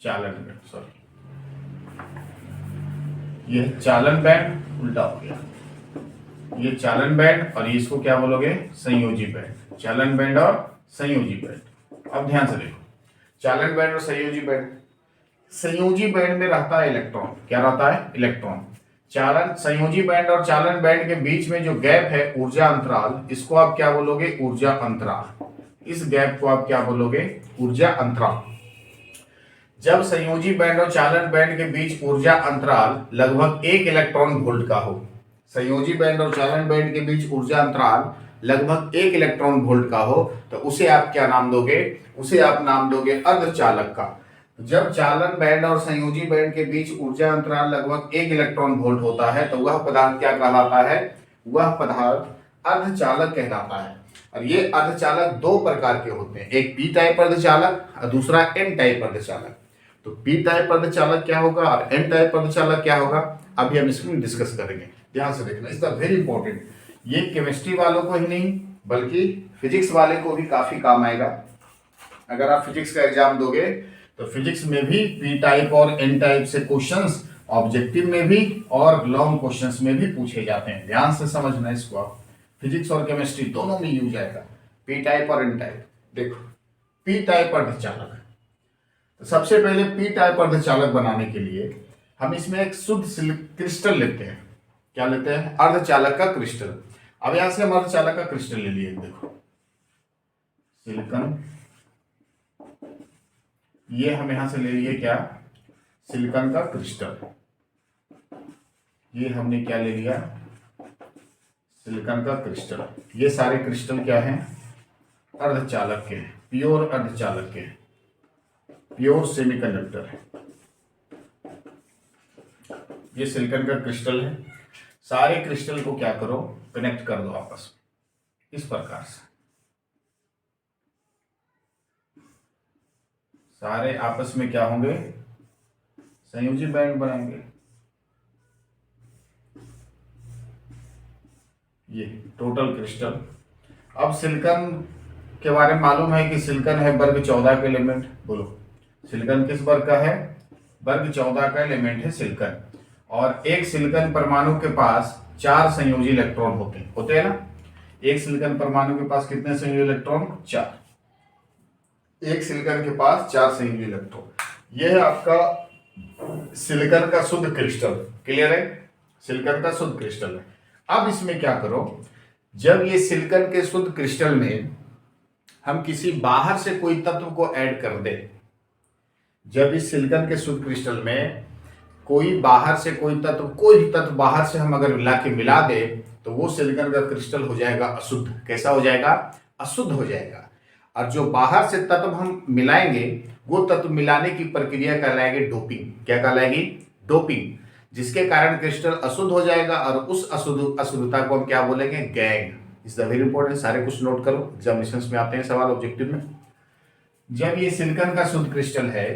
चालन बैंड, सॉरी, ये चालन बैंड उल्टा हो गया। ये चालन बैंड और इसको क्या बोलोगे? संयोजी बैंड। चालन बैंड और संयोजी बैंड। अब ध्यान से देखो, चालन बैंड और संयोजी बैंड। संयोजी बैंड में रहता है इलेक्ट्रॉन। क्या रहता है? इलेक्ट्रॉन। चालन संयोजी बैंड और चालन बैंड के बीच में जो गैप है ऊर्जा अंतराल, इसको आप क्या बोलोगे? ऊर्जा अंतराल। इस गैप को आप क्या बोलोगे? ऊर्जा अंतराल। जब संयोजी बैंड और चालन बैंड के बीच ऊर्जा अंतराल लगभग 1 इलेक्ट्रॉन वोल्ट का हो, संयोजी बैंड और चालन बैंड के बीच ऊर्जा अंतराल लगभग 1 इलेक्ट्रॉन वोल्ट का हो, तो उसे आप क्या नाम दोगे? उसे आप नाम दोगे अर्धचालक का। जब चालन बैंड और संयोजी बैंड के बीच ऊर्जा अंतराल लगभग 1 इलेक्ट्रॉन वोल्ट होता है तो वह पदार्थ क्या कहलाता है? वह पदार्थ अर्धचालक कहलाता है। और ये अर्धचालक दो प्रकार के होते हैं, एक पी टाइप अर्धचालक और दूसरा एन टाइप अर्धचालक। तो पी टाइप अर्धचालक क्या होगा और एन टाइप अर्धचालक क्या होगा, अभी हम इसमें डिस्कस करेंगे। ध्यान से देखना, इट्स वेरी इंपॉर्टेंट। ये केमिस्ट्री वालों को ही नहीं बल्कि फिजिक्स वाले को भी काफी काम आएगा। अगर आप फिजिक्स का एग्जाम दोगे तो फिजिक्स में भी पी टाइप और एन टाइप से क्वेश्चंस ऑब्जेक्टिव में भी और लॉन्ग क्वेश्चंस में भी पूछे जाते हैं। ध्यान से समझना इसको, आप फिजिक्स और केमिस्ट्री दोनों में यूज आएगा, पी टाइप और एन टाइप। देखो, पी टाइप अर्धचालक, तो सबसे पहले पी टाइप अर्धचालक बनाने के लिए हम इसमें एक शुद्ध क्रिस्टल लेते हैं। क्या लेते हैं? अर्धचालक का क्रिस्टल। अब यहां से हम अर्धचालक का क्रिस्टल ले लिए, देखो सिलिकॉन, ये हम यहां से ले लिए क्या? सिलिकॉन का क्रिस्टल। ये हमने क्या ले लिया? सिलिकॉन का क्रिस्टल। ये सारे क्रिस्टल क्या हैं? अर्धचालक के, प्योर अर्धचालक के, प्योर सेमीकंडक्टर है। ये सिलिकॉन का क्रिस्टल है। सारे क्रिस्टल को क्या करो? कनेक्ट कर दो आपस में इस प्रकार से। सारे आपस में क्या होंगे? संयोजी बैंड बनाएंगे। ये टोटल क्रिस्टल। अब सिलिकॉन के बारे में मालूम है कि सिलिकॉन है वर्ग 14 का एलिमेंट। बोलो, सिलिकॉन किस वर्ग का है? वर्ग 14 का एलिमेंट है सिलिकॉन। और एक सिलिकॉन परमाणु के पास 4 संयोजी इलेक्ट्रॉन होते हैं ना। एक सिलिकॉन परमाणु के पास कितने संयोजी इलेक्ट्रॉन? 4। एक सिलिकॉन के पास 4 संयोजी इलेक्ट्रॉन। यह है आपका सिलिकॉन का शुद्ध क्रिस्टल। क्लियर है? सिलिकॉन का शुद्ध क्रिस्टल है। अब इसमें क्या करो, जब ये सिलिकॉन के शुद्ध क्रिस्टल में हम किसी बाहर से कोई तत्व को ऐड कर दे, जब इस सिलिकॉन के शुद्ध क्रिस्टल में कोई बाहर से कोई भी तत्व बाहर से हम अगर मिला दे तो वो सिलिकॉन का क्रिस्टल हो जाएगा अशुद्ध। कैसा हो जाएगा? अशुद्ध हो जाएगा। और जो बाहर से तत्व हम मिलाएंगे वो तत्व मिलाने की प्रक्रिया कहलाएगी डोपिंग। क्या कहलाएगी? डोपिंग। जिसके कारण क्रिस्टल अशुद्ध हो जाएगा और उस अशुद्धता को हम क्या बोलेंगे? Gang. Is the very important, सारे कुछ नोट करो, एग्जामिनेशन में आते हैं सवाल ऑब्जेक्टिव में। जब ये सिलिकॉन का शुद्ध क्रिस्टल है,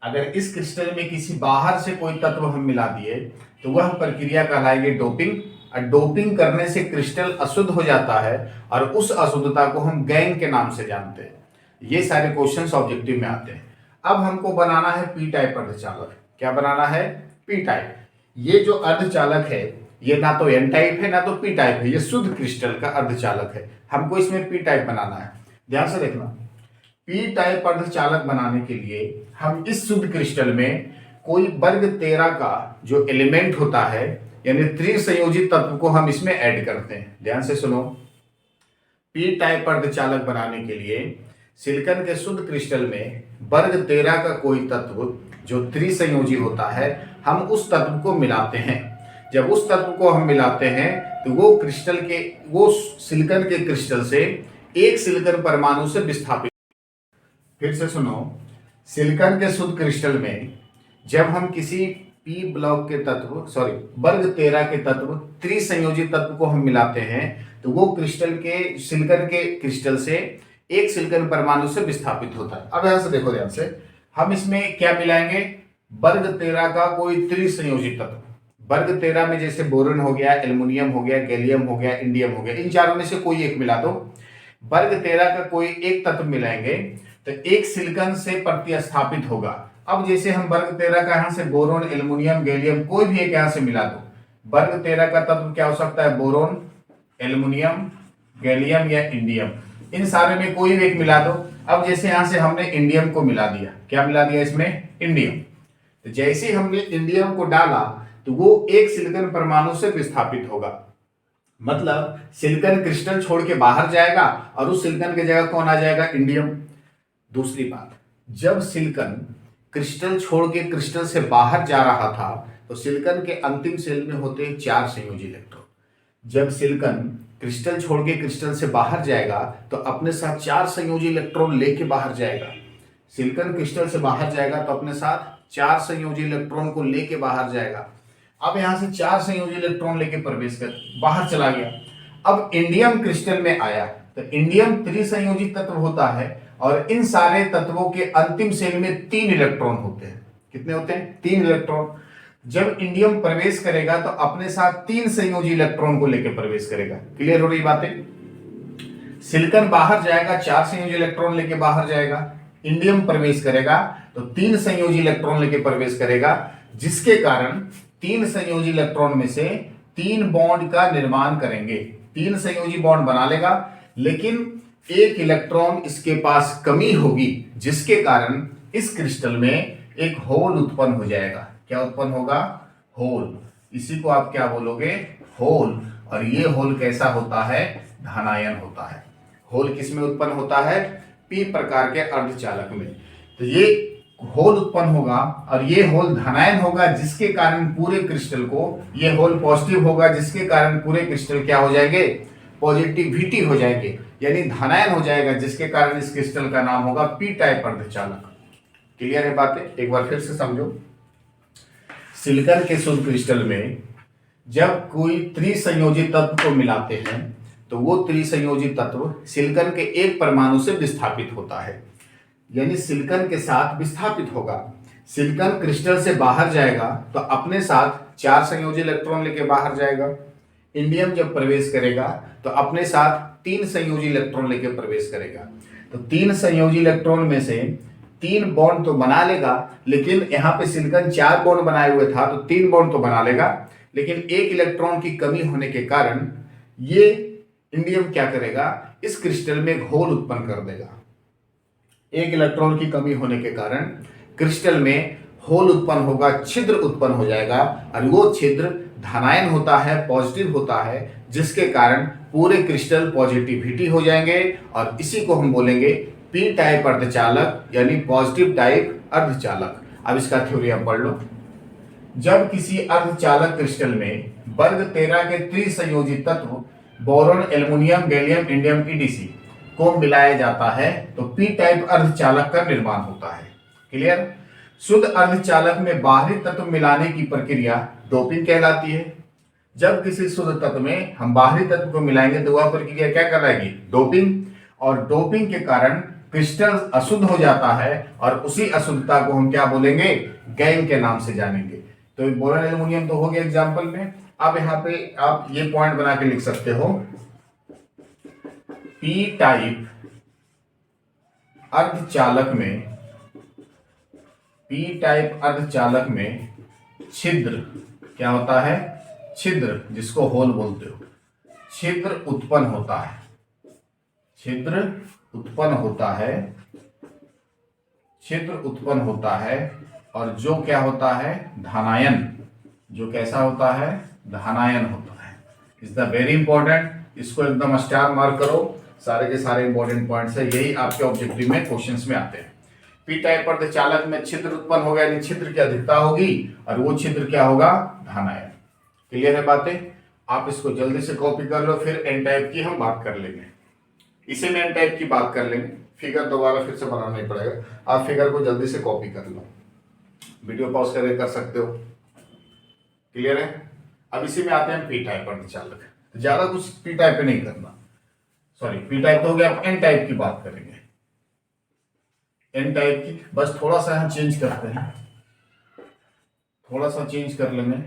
अगर इस क्रिस्टल में किसी बाहर से कोई तत्व हम मिला दिए तो वह प्रक्रिया कहलाएगी डोपिंग। और डोपिंग करने से क्रिस्टल अशुद्ध हो जाता है और उस अशुद्धता को हम गैंग के नाम से जानते हैं। ये सारे क्वेश्चंस ऑब्जेक्टिव में आते हैं। अब हमको बनाना है पी टाइप अर्धचालक। क्या बनाना है? P type. ये जो अर्धचालक है ये ना तो एन टाइप है ना तो पी टाइप है, ये शुद्ध क्रिस्टल का अर्धचालक है। हमको इसमें पी टाइप बनाना है। ध्यान से देखना, पी टाइप अर्धचालक बनाने के लिए हम इस शुद्ध क्रिस्टल में कोई वर्ग 13 का जो एलिमेंट होता है यानी त्रिसंयोजित तत्व को हम इसमें ऐड करते हैं। ध्यान से सुनो, पी टाइप अर्धचालक बनाने के लिए सिलिकॉन के शुद्ध क्रिस्टल में वर्ग 13 का कोई तत्व जो त्रिसंयोजी होता है, हम उस तत्व को मिलाते हैं। जब उस तत्व को हम मिलाते हैं तो वो सिलिकॉन के क्रिस्टल से एक सिलिकॉन परमाणु से विस्थापित। फिर से सुनो, सिलिकॉन के शुद्ध क्रिस्टल में जब हम किसी पी ब्लॉक के वर्ग 13 के तत्व त्रिसंयोजी तत्व को हम मिलाते हैं तो वो सिलिकॉन के क्रिस्टल से एक सिलिकॉन परमाणु से विस्थापित होता है। अब यहां से देखो ध्यान से, हम इसमें क्या मिलाएंगे, वर्ग 13 का कोई त्रिसंयोजी तत्व। वर्ग 13 में जैसे बोरॉन हो गया, एल्युमिनियम हो गया, गैलियम हो गया, इंडियम हो गया, इन चारों में से कोई एक मिला दो। वर्ग 13 का कोई एक तत्व मिलाएंगे तो एक सिलिकॉन से प्रतिस्थापित होगा। अब जैसे हम वर्ग 13 का यहां से बोरॉन, एल्युमिनियम, गैलियम कोई भी एक यहां से मिला दो। वर्ग 13 का तत्व क्या हो सकता है, बोरॉन, एल्युमिनियम, गैलियम या इंडियम, इन सारे में कोई एक मिला दो। अब जैसे यहां से हमने इंडियम को मिला दिया, क्या मिला दिया इसमें, इंडियम। तो जैसे हमने इंडियम को डाला तो वो एक सिलिकॉन परमाणु से विस्थापित होगा, मतलब सिलिकॉन क्रिस्टल छोड़ के बाहर जाएगा और उस सिलिकॉन की जगह कौन आ जाएगा, इंडियम। दूसरी बात, जब सिलिकॉन क्रिस्टल छोड़ के क्रिस्टल से बाहर जा रहा था तो सिलिकॉन के अंतिम शेल में होते हैं 4 संयोजी इलेक्ट्रॉन। जब सिलिकॉन क्रिस्टल छोड़ के क्रिस्टल से बाहर जाएगा तो अपने साथ 4 संयोजी इलेक्ट्रॉन लेके बाहर जाएगा। सिलिकॉन क्रिस्टल से बाहर जाएगा तो अपने साथ 4 संयोजी इलेक्ट्रॉन को लेके बाहर जाएगा। अब यहां से 4 संयोजी इलेक्ट्रॉन लेके प्रवेश कर बाहर चला गया। अब इंडियम क्रिस्टल में आया तो इंडियम त्रिसंयोजी तत्व होता है और इन सारे तत्वों के अंतिम शेल में 3 इलेक्ट्रॉन होते हैं। कितने होते हैं, 3 इलेक्ट्रॉन। जब इंडियम प्रवेश करेगा तो अपने साथ 3 संयोजी इलेक्ट्रॉन को लेकर प्रवेश करेगा। क्लियर हो रही बातें। सिलिकॉन बाहर जाएगा, 4 संयोजी इलेक्ट्रॉन लेके बाहर जाएगा। इंडियम प्रवेश करेगा तो 3 संयोजी इलेक्ट्रॉन लेके प्रवेश करेगा, जिसके कारण 3 संयोजी इलेक्ट्रॉन में से 3 बॉन्ड का निर्माण करेंगे। 3 संयोजी बॉन्ड बना लेगा, लेकिन एक इलेक्ट्रॉन इसके पास कमी होगी, जिसके कारण इस क्रिस्टल में एक होल उत्पन्न हो जाएगा। क्या उत्पन्न होगा, होल। इसी को आप क्या बोलोगे, होल। और ये होल कैसा होता है, धनायन होता है। होल किस में उत्पन्न होता है, पी प्रकार के अर्धचालक में। तो ये होल उत्पन्न होगा और ये होल धनायन होगा, जिसके कारण पूरे क्रिस्टल को, ये होल पॉजिटिव होगा जिसके कारण पूरे क्रिस्टल क्या हो जाएंगे, पॉजिटिविटी हो जाएंगे, यानी धनायन हो जाएगा, जिसके कारण इस क्रिस्टल का नाम होगा पी टाइप अर्धचालक। क्लियर है बातें, एक बार फिर से समझो। सिलिकॉन के शुद्ध क्रिस्टल में जब कोई त्रिसंयोजी तत्व को मिलाते हैं तो वो त्रिसंयोजी तत्व सिलिकॉन के एक परमाणु से विस्थापित होता है, यानी सिलिकॉन के साथ विस्थापित होगा। सिलिकॉन क्रिस्टल से बाहर जाएगा तो अपने साथ 4 संयोजी इलेक्ट्रॉन लेके बाहर जाएगा। इंडियम जब प्रवेश करेगा तो अपने साथ 3 संयोजी इलेक्ट्रॉन लेके प्रवेश करेगा। तो 3 संयोजी इलेक्ट्रॉन में से 3 बॉन्ड तो बना लेगा, लेकिन यहाँ पे सिलिकॉन 4 बॉन्ड बनाए हुए था तो 3 बॉन्ड तो बना लेगा, लेकिन एक इलेक्ट्रॉन की कमी होने के कारण ये इंडियम क्या करेगा, इस क्रिस्टल में एक होल उत्पन्न कर देगा। एक इलेक्ट्रॉन की कमी होने के कारण क्रिस्टल में होल उत्पन्न होगा, छिद्र उत्पन्न हो जाएगा, और वो छिद्र धनायन होता है, पॉजिटिव होता है, जिसके कारण पूरे क्रिस्टल पॉजिटिविटी हो जाएंगे, और इसी को हम बोलेंगे पी टाइप अर्धचालक, यानी पॉजिटिव टाइप अर्धचालक। अब इसका थ्योरी आप पढ़ लो। जब किसी अर्धचालक क्रिस्टल में वर्ग 13 के त्रिसंयोजी तत्व boron, aluminium, gallium, indium, etc को मिलाया जाता है तो पी टाइप अर्धचालक का निर्माण होता है। क्लियर। शुद्ध अर्धचालक में बाहरी तत्व मिलाने की प्रक्रिया डोपिंग कहलाती है। जब किसी शुद्ध तत्व में हम बाहरी तत्व को मिलाएंगे तो वह प्रक्रिया क्या कहलाएगी, डोपिंग। और डोपिंग के कारण क्रिस्टल अशुद्ध हो जाता है, और उसी अशुद्धता को हम क्या बोलेंगे, गैंग के नाम से जानेंगे। तो बोरॉन, एल्युमिनियम तो हो गया एग्जाम्पल में। अब यहाँ पे आप ये पॉइंट बना के लिख सकते हो, पी टाइप अर्धचालक में, पी टाइप अर्धचालक में छिद्र क्या होता है, छिद्र जिसको होल बोलते हो, छिद्र उत्पन्न होता है, छिद्र उत्पन्न होता है, छिद्र उत्पन्न होता है, और जो क्या होता है, धनायन, जो कैसा होता है, धनायन होता है। इज द वेरी इंपॉर्टेंट, इसको एकदम स्टार मार्क करो। सारे के सारे इंपॉर्टेंट पॉइंट्स है, यही आपके ऑब्जेक्टिव में क्वेश्चंस में आते हैं। पी टाइप अर्धचालक में छिद्र उत्पन्न होगा, यानी छिद्र की अधिकता होगी और वो छिद्र क्या होगा, धन आयन। क्लियर है बातें? आप इसको जल्दी से कॉपी कर लो, फिर एन टाइप की हम बात कर लेंगे। इसी में एन टाइप की बात कर लेंगे, फिगर दोबारा फिर से बनाना नहीं पड़ेगा, आप फिगर को जल्दी से कॉपी कर लो, वीडियो पॉज करके कर सकते हो। क्लियर है? अब इसी में आते हैं पी टाइप अर्धचालक। ज्यादा कुछ पी टाइप पे नहीं करना, सॉरी पी टाइप तो हो गया, अब एन टाइप की बात करेंगे। एन टाइप की बस थोड़ा सा हम चेंज करते हैं, थोड़ा सा चेंज कर लेंगे।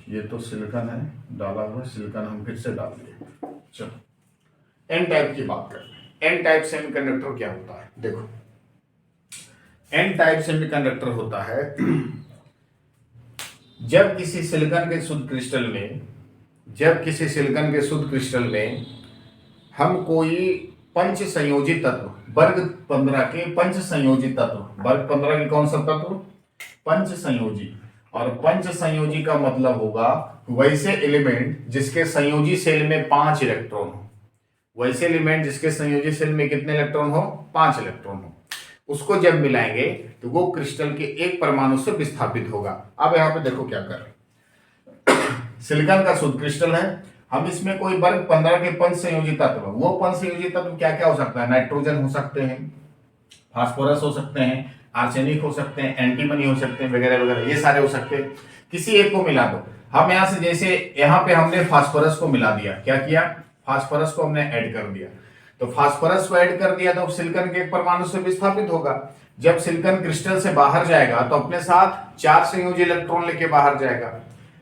ये तो सिलिकॉन है डाला हुआ, सिलिकॉन हम फिर से डाल दिए। चलो एन टाइप की बात करते हैं। एन टाइप सेमीकंडक्टर क्या होता है? देखो, एन टाइप सेमीकंडक्टर होता है जब किसी सिलिकॉन के शुद्ध क्रिस्टल में, जब किसी सिलिकॉन के शुद्ध क्रिस्टल में हम कोई पंच संयोजी तत्व, वर्ग 15 के पंच संयोजी तत्व, वर्ग 15 के कौन सा तत्व, पंच संयोजी, और पंच संयोजी का मतलब होगा वैसे एलिमेंट जिसके संयोजी सेल में 5 इलेक्ट्रॉन हो, वैसे एलिमेंट जिसके संयोजी सेल में कितने इलेक्ट्रॉन हो, 5 इलेक्ट्रॉन हो, उसको जब मिलाएंगे तो वो क्रिस्टल के एक परमाणु से विस्थापित होगा। अब यहां पे देखो क्या कर रहे, सिलिकॉन का शुद्ध क्रिस्टल है, हम इसमें कोई वर्ग 15 के पंच संयोजी तत्व, वो पंच संयोजी तत्व क्या क्या हो सकता है, नाइट्रोजन हो सकते हैं, फास्फोरस हो सकते हैं, आर्सेनिक हो सकते हैं, एंटीमनी हो सकते हैं, वगैरह वगैरह, ये सारे हो सकते हैं। किसी एक को मिला दो, हम यहां से जैसे यहां पे हमने फास्फोरस को मिला दिया, क्या किया, फास्फोरस को हमने ऐड कर दिया, तो फास्फोरस को ऐड कर दिया तो सिलिकॉन के एक परमाणु से विस्थापित होगा। जब सिलिकॉन क्रिस्टल से बाहर जाएगा तो अपने साथ 4 संयोजी इलेक्ट्रॉन लेके बाहर जाएगा।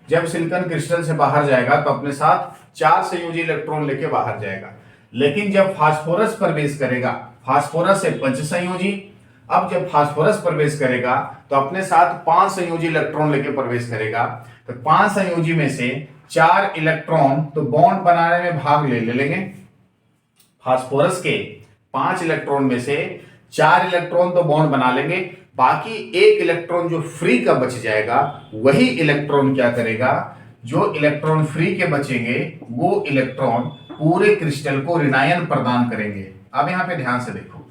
जब सिलिकॉन क्रिस्टल से बाहर जाएगा तो अपने साथ 4 संयोजी इलेक्ट्रॉन लेके बाहर जाएगा। लेकिन जब फास्फोरस प्रवेश करेगा, फास्फोरस से पंच संयोजी, अब जब फास्फोरस प्रवेश करेगा तो अपने साथ 5 संयोजी इलेक्ट्रॉन लेके प्रवेश करेगा। तो 5 संयोजी में से 4 इलेक्ट्रॉन तो बॉन्ड बनाने में भाग ले लेंगे, फास्फोरस के 5 इलेक्ट्रॉन में से 4 इलेक्ट्रॉन तो बॉन्ड बना लेंगे, बाकी 1 इलेक्ट्रॉन जो फ्री का बच जाएगा वही इलेक्ट्रॉन क्या करेगा, जो इलेक्ट्रॉन फ्री के बचेंगे वो इलेक्ट्रॉन पूरे क्रिस्टल को ऋणायन प्रदान करेंगे। अब यहां पे ध्यान से देखो,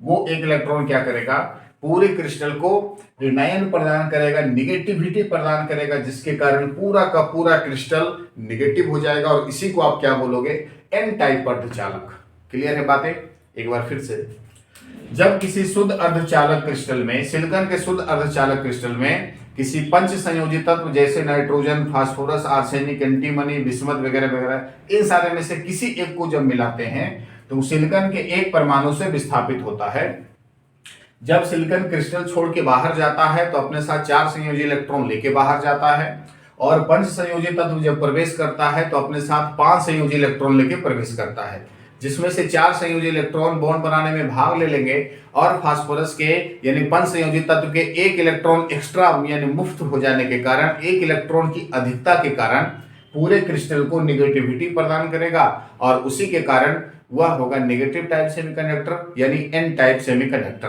वो 1 इलेक्ट्रॉन क्या करेगा, पूरे क्रिस्टल को ऋणायन प्रदान करेगा, निगेटिविटी प्रदान करेगा, जिसके कारण पूरा का पूरा क्रिस्टल निगेटिव हो जाएगा, और इसी को आप क्या बोलोगे, एन टाइप अर्धचालक। क्लियर है बातें? एक बार फिर से, जब किसी शुद्ध अर्धचालक क्रिस्टल में, सिलिकॉन के शुद्ध अर्धचालक क्रिस्टल में किसी पंच संयोजी तत्व जैसे nitrogen, phosphorus, arsenic, antimony, bismuth वगैरह वगैरह, इन सारे में से किसी एक को जब मिलाते हैं तो सिलिकॉन के एक परमाणु से विस्थापित होता है। जब सिलिकॉन क्रिस्टल छोड़ के बाहर जाता है तो अपने साथ 4 संयोजी इलेक्ट्रॉन लेके बाहर जाता है, और पंच संयोजी तत्व जब प्रवेश करता है तो अपने साथ 5 संयोजी इलेक्ट्रॉन लेके प्रवेश करता है, जिसमें से 4 संयोजी इलेक्ट्रॉन बॉन्ड बनाने में भाग ले लेंगे, और फास्फोरस के यानी पंच संयोजी तत्व के 1 इलेक्ट्रॉन एक्स्ट्रा यानी मुफ्त हो जाने के कारण, 1 इलेक्ट्रॉन की अधिकता के कारण पूरे क्रिस्टल को निगेटिविटी प्रदान करेगा, और उसी के कारण वह होगा नेगेटिव टाइप सेमीकंडक्टर यानी एन टाइप सेमीकंडक्टर।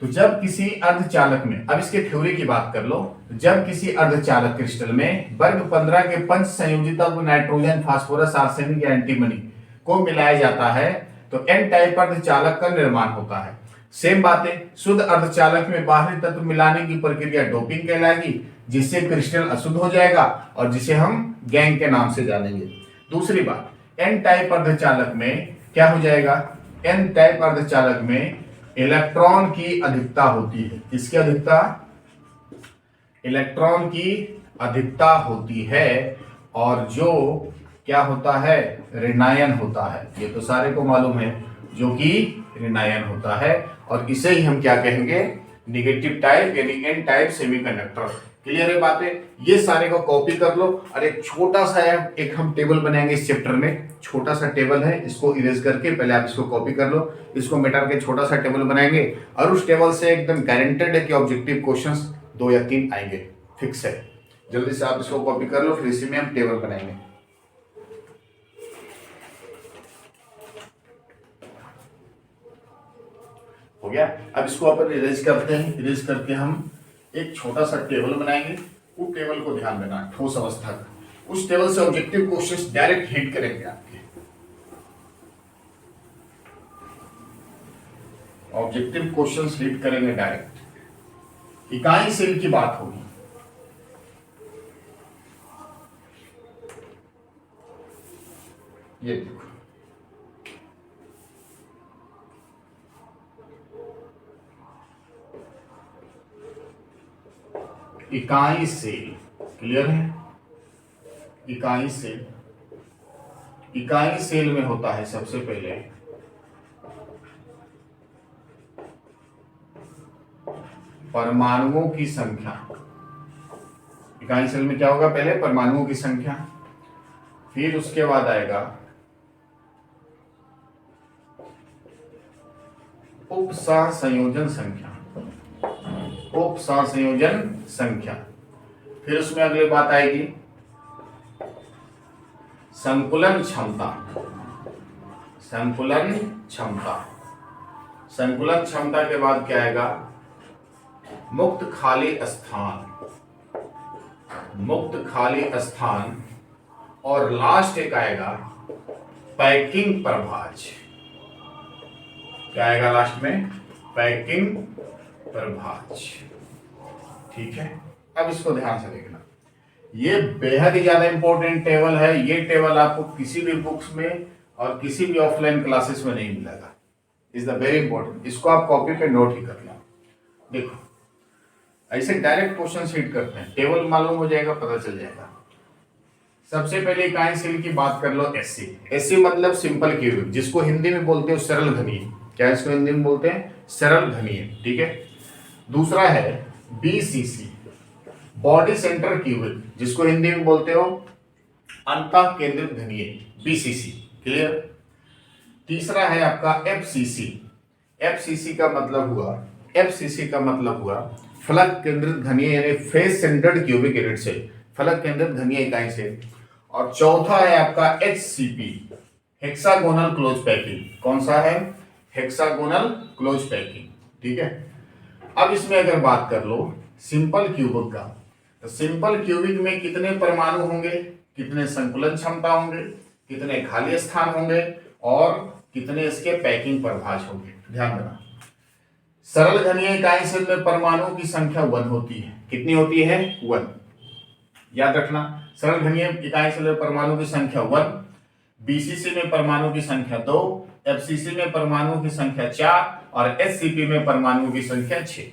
तो जब किसी अर्धचालक में, अब इसके थ्योरी की बात कर लो, जब किसी अर्धचालक क्रिस्टल में वर्ग 15 के पंच संयोजी तत्व नाइट्रोजन, फास्फोरस, आर्सेनिक या एंटीमनी को मिलाया जाता है तो एन टाइप अर्धचालक का निर्माण होता है। सेम बातें, शुद्ध अर्धचालक में बाहरी तत्व मिलाने की प्रक्रिया डोपिंग कहलाएगी, जिससे क्रिस्टल अशुद्ध हो जाएगा और जिसे हम गैंग के नाम से जानेंगे। दूसरी बात, एन टाइप अर्धचालक में क्या हो जाएगा, एन टाइप अर्धचालक में इलेक्ट्रॉन की अधिकता होती है। किसकी अधिकता? इलेक्ट्रॉन की अधिकता होती है, और जो क्या होता है, ऋणायन होता है। ये तो सारे को मालूम है, जो कि ऋणायन होता है, और इसे ही हम क्या कहेंगे, निगेटिव टाइप यानी एन टाइप सेमीकंडक्टर। क्लियर है बातें? ये सारे को कॉपी कर लो और एक छोटा सा एक हम टेबल बनाएंगे इस चैप्टर में। छोटा सा टेबल है, इसको इरेज करके पहले आप इसको कॉपी कर लो, इसको मिटा के छोटा सा टेबल बनाएंगे और उस टेबल से एकदम गारंटेड है कि ऑब्जेक्टिव क्वेश्चंस 2 या 3 आएंगे, फिक्स है। जल्दी से आप इसको कॉपी कर लो, फिर इसी में हम टेबल बनाएंगे। हो गया। अब इसको अपन इरेज करते हैं। इरेज करके हम एक छोटा सा टेबल बनाएंगे। उस टेबल को ध्यान देना, ठोस अवस्था का। उस टेबल से ऑब्जेक्टिव क्वेश्चंस डायरेक्ट हिट करेंगे आपके। ऑब्जेक्टिव क्वेश्चंस हिट करेंगे डायरेक्ट। इकाई सेल की बात होगी। ये देखो, इकाई सेल, क्लियर है? इकाई सेल, इकाई सेल में होता है सबसे पहले परमाणुओं की संख्या। इकाई सेल में क्या होगा? पहले परमाणुओं की संख्या, फिर उसके बाद आएगा उपसहसंयोजन संख्या। उपसहसंयोजन संख्या, फिर उसमें अगली बात आएगी संकुलन क्षमता। संकुलन क्षमता, संकुलन क्षमता के बाद क्या आएगा? मुक्त खाली स्थान। मुक्त खाली स्थान, और लास्ट एक आएगा पैकिंग प्रभाज्य। क्या आएगा लास्ट में? पैकिंग प्रभाज्य। ठीक है, अब इसको ध्यान से देखना। ये बेहद ही ज्यादा इंपॉर्टेंट टेबल है। ये टेबल आपको किसी भी बुक्स में और किसी भी ऑफलाइन क्लासेस में नहीं मिलेगा। Is the very important. इसको आप कॉपी पे नोट ही कर लो। देखो, ऐसे डायरेक्ट क्वेश्चन शीट करते हैं, टेबल मालूम हो जाएगा, पता चल जाएगा। सबसे पहले इकाई सेल की बात कर लो, एससी। एससी मतलब सिंपल क्यूबिक, जिसको हिंदी में बोलते हो सरल घनीय। क्या इसको हिंदी में बोलते हैं? सरल घनीय। ठीक है। दूसरा है बीसीसी, बॉडी सेंटर क्यूबिक, जिसको हिंदी में बोलते हो अंतः केंद्रित घनीय, बीसीसी। क्लियर? तीसरा है आपका एफसीसी। एफसीसी का मतलब हुआ, एफसीसी का मतलब हुआ फलक केंद्रित घनीय, यानी फेस सेंटर्ड क्यूबिक यूनिट से, फलक केंद्रित घनीय इकाई से। और चौथा है आपका एचसीपी, हेक्सागोनल क्लोज पैकिंग। कौन सा है? Hexagonal close packing. ठीक है। अब इसमें अगर बात कर लो सिंपल क्यूबिक का, तो सिंपल क्यूबिक में कितने परमाणु होंगे, कितने संकुलन क्षमता होंगे, कितने खाली स्थान होंगे और कितने इसके पैकिंग प्रभाज्य होंगे। ध्यान देना, सरल घनीय इकाई सेल में परमाणुओं की संख्या 1 होती है। कितनी होती है? 1। याद रखना, सरल घनीय इकाई सेल में परमाणु की संख्या 1, बीसीसी में परमाणु की संख्या 2, एफसीसी में परमाणुओं की संख्या 4 और एचसीपी में परमाणुओं की संख्या 6।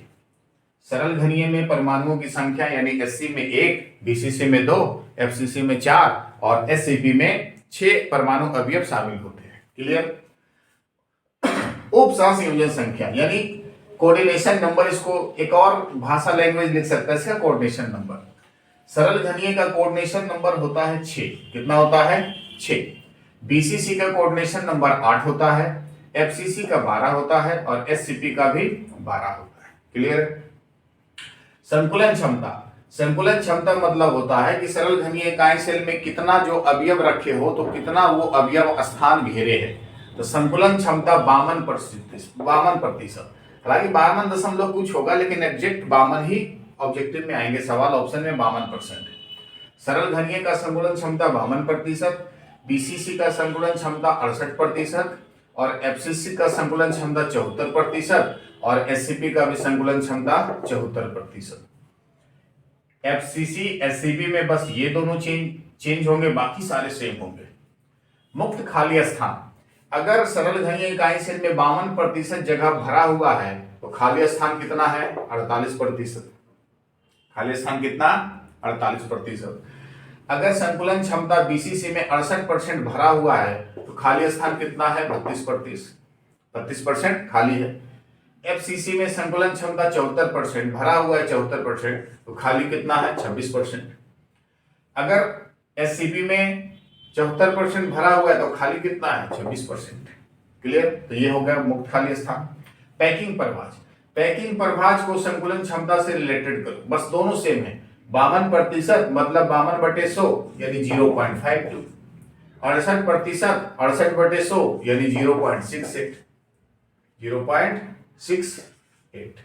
सरल घनीय में परमाणुओं की संख्या यानी एससी में 1, बीसीसी में 2, एफसीसी में 4 और एचसीपी में 6 परमाणु अवयव शामिल होते हैं। क्लियर? उपसहसंयोजन संख्या यानी कोऑर्डिनेशन नंबर, इसको एक और भाषा लैंग्वेज लिख सकता है इसका, कोऑर्डिनेशन नंबर। सरल घनीय का कोऑर्डिनेशन नंबर होता है 6। कितना होता है? 6। बीसीसी का कोऑर्डिनेशन नंबर 8 होता है, एफसीसी का 12 होता है और एचसीपी का भी 12 होता है। क्लियर? संकुलन क्षमता, संकुलन क्षमता मतलब होता है कि सरल घनीय इकाई सेल में कितना जो अवयव रखे हो तो कितना वो अवयव स्थान घेरे है। तो संकुलन क्षमता 52%। हालांकि 52 दशमलव कुछ होगा, लेकिन एग्जैक्ट 52 ही ऑब्जेक्टिव में आएंगे, सवाल ऑप्शन में 52% है। सरल घनीय का संकुलन क्षमता 52%, बीसीसी का संकुलन क्षमता 68% और एफसीसी का संकुलन क्षमता 74% और एचसीपी का भी संकुलन क्षमता 74%। एफसीसी एचसीपी में बस ये दोनों चेंज होंगे, बाकी सारे सेम होंगे। मुक्त खाली स्थान, अगर सरल घनीय इकाई सेल में 52% जगह भरा हुआ है तो खाली स्थान कितना है? 48%। खाली स्थान कितना? 48%। अगर संकुलन क्षमता बीसीसी में 68% भरा हुआ है तो खाली स्थान कितना है? 32%। 32% खाली है। एफसीसी में संकुलन क्षमता 74%, भरा हुआ है 74%, तो खाली कितना है 26%। अगर एससीपी में 74% भरा हुआ है तो खाली कितना है 26%। क्लियर? तो ये हो गया मुक्त खाली स्थान। पैकिंग प्रभाज, पैकिंग प्रभाज को संकुलन क्षमता से रिलेटेड करो, बस दोनों सेम है। 52% मतलब 52/100 यानी 0.52, 68% 68/100 यानी 0.68, 0.68,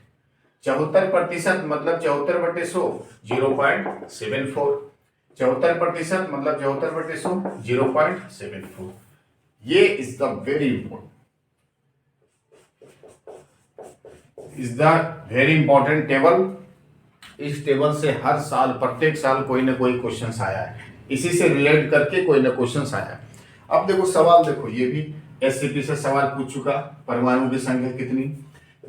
74% मतलब 74/100 0.74, 74% मतलब 74/100 0.74। ये is the very important, is the very important table. इस टेबल से हर साल प्रत्येक साल कोई ना कोई क्वेश्चंस आया है, इसी से रिलेट करके कोई ना क्वेश्चंस आया है। अब देखो सवाल, देखो ये भी एससीपी से सवाल पूछ चुका, परमाणु की संख्या कितनी,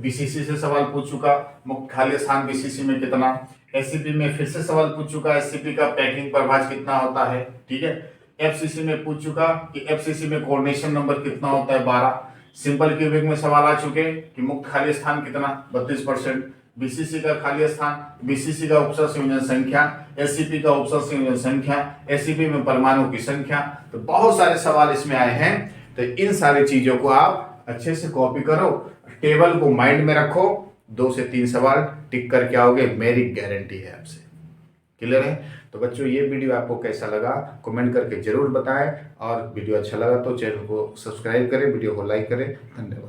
बीसीसी से सवाल पूछ चुका, मुक्त खाली स्थान बीसीसी में कितना, एससीपी में फिर से सवाल पूछ चुका, एससीपी का पैकिंग प्रभाज कितना होता है, ठीक है। एफसीसी में पूछ चुका कि एफसीसी में कोऑर्डिनेशन नंबर कितना होता है 12। सिंपल क्यूबिक में सवाल आ चुके कि मुक्त खाली स्थान कितना 32%, बीसीसी का खाली स्थान, बीसीसी का उपसर संयोजन संख्या, एससीपी का उपसर संयोजन संख्या, एससीपी में परमाणु की संख्या। तो बहुत सारे सवाल इसमें आए हैं, तो इन सारी चीजों को आप अच्छे से कॉपी करो, टेबल को माइंड में रखो, 2 से 3 सवाल टिक करके आओगे, मेरी गारंटी है आपसे। क्लियर है? तो बच्चों ये वीडियो आपको कैसा लगा कमेंट करके जरूर बताएं, और वीडियो अच्छा लगा तो चैनल को सब्सक्राइब करें, वीडियो को लाइक करें। धन्यवाद।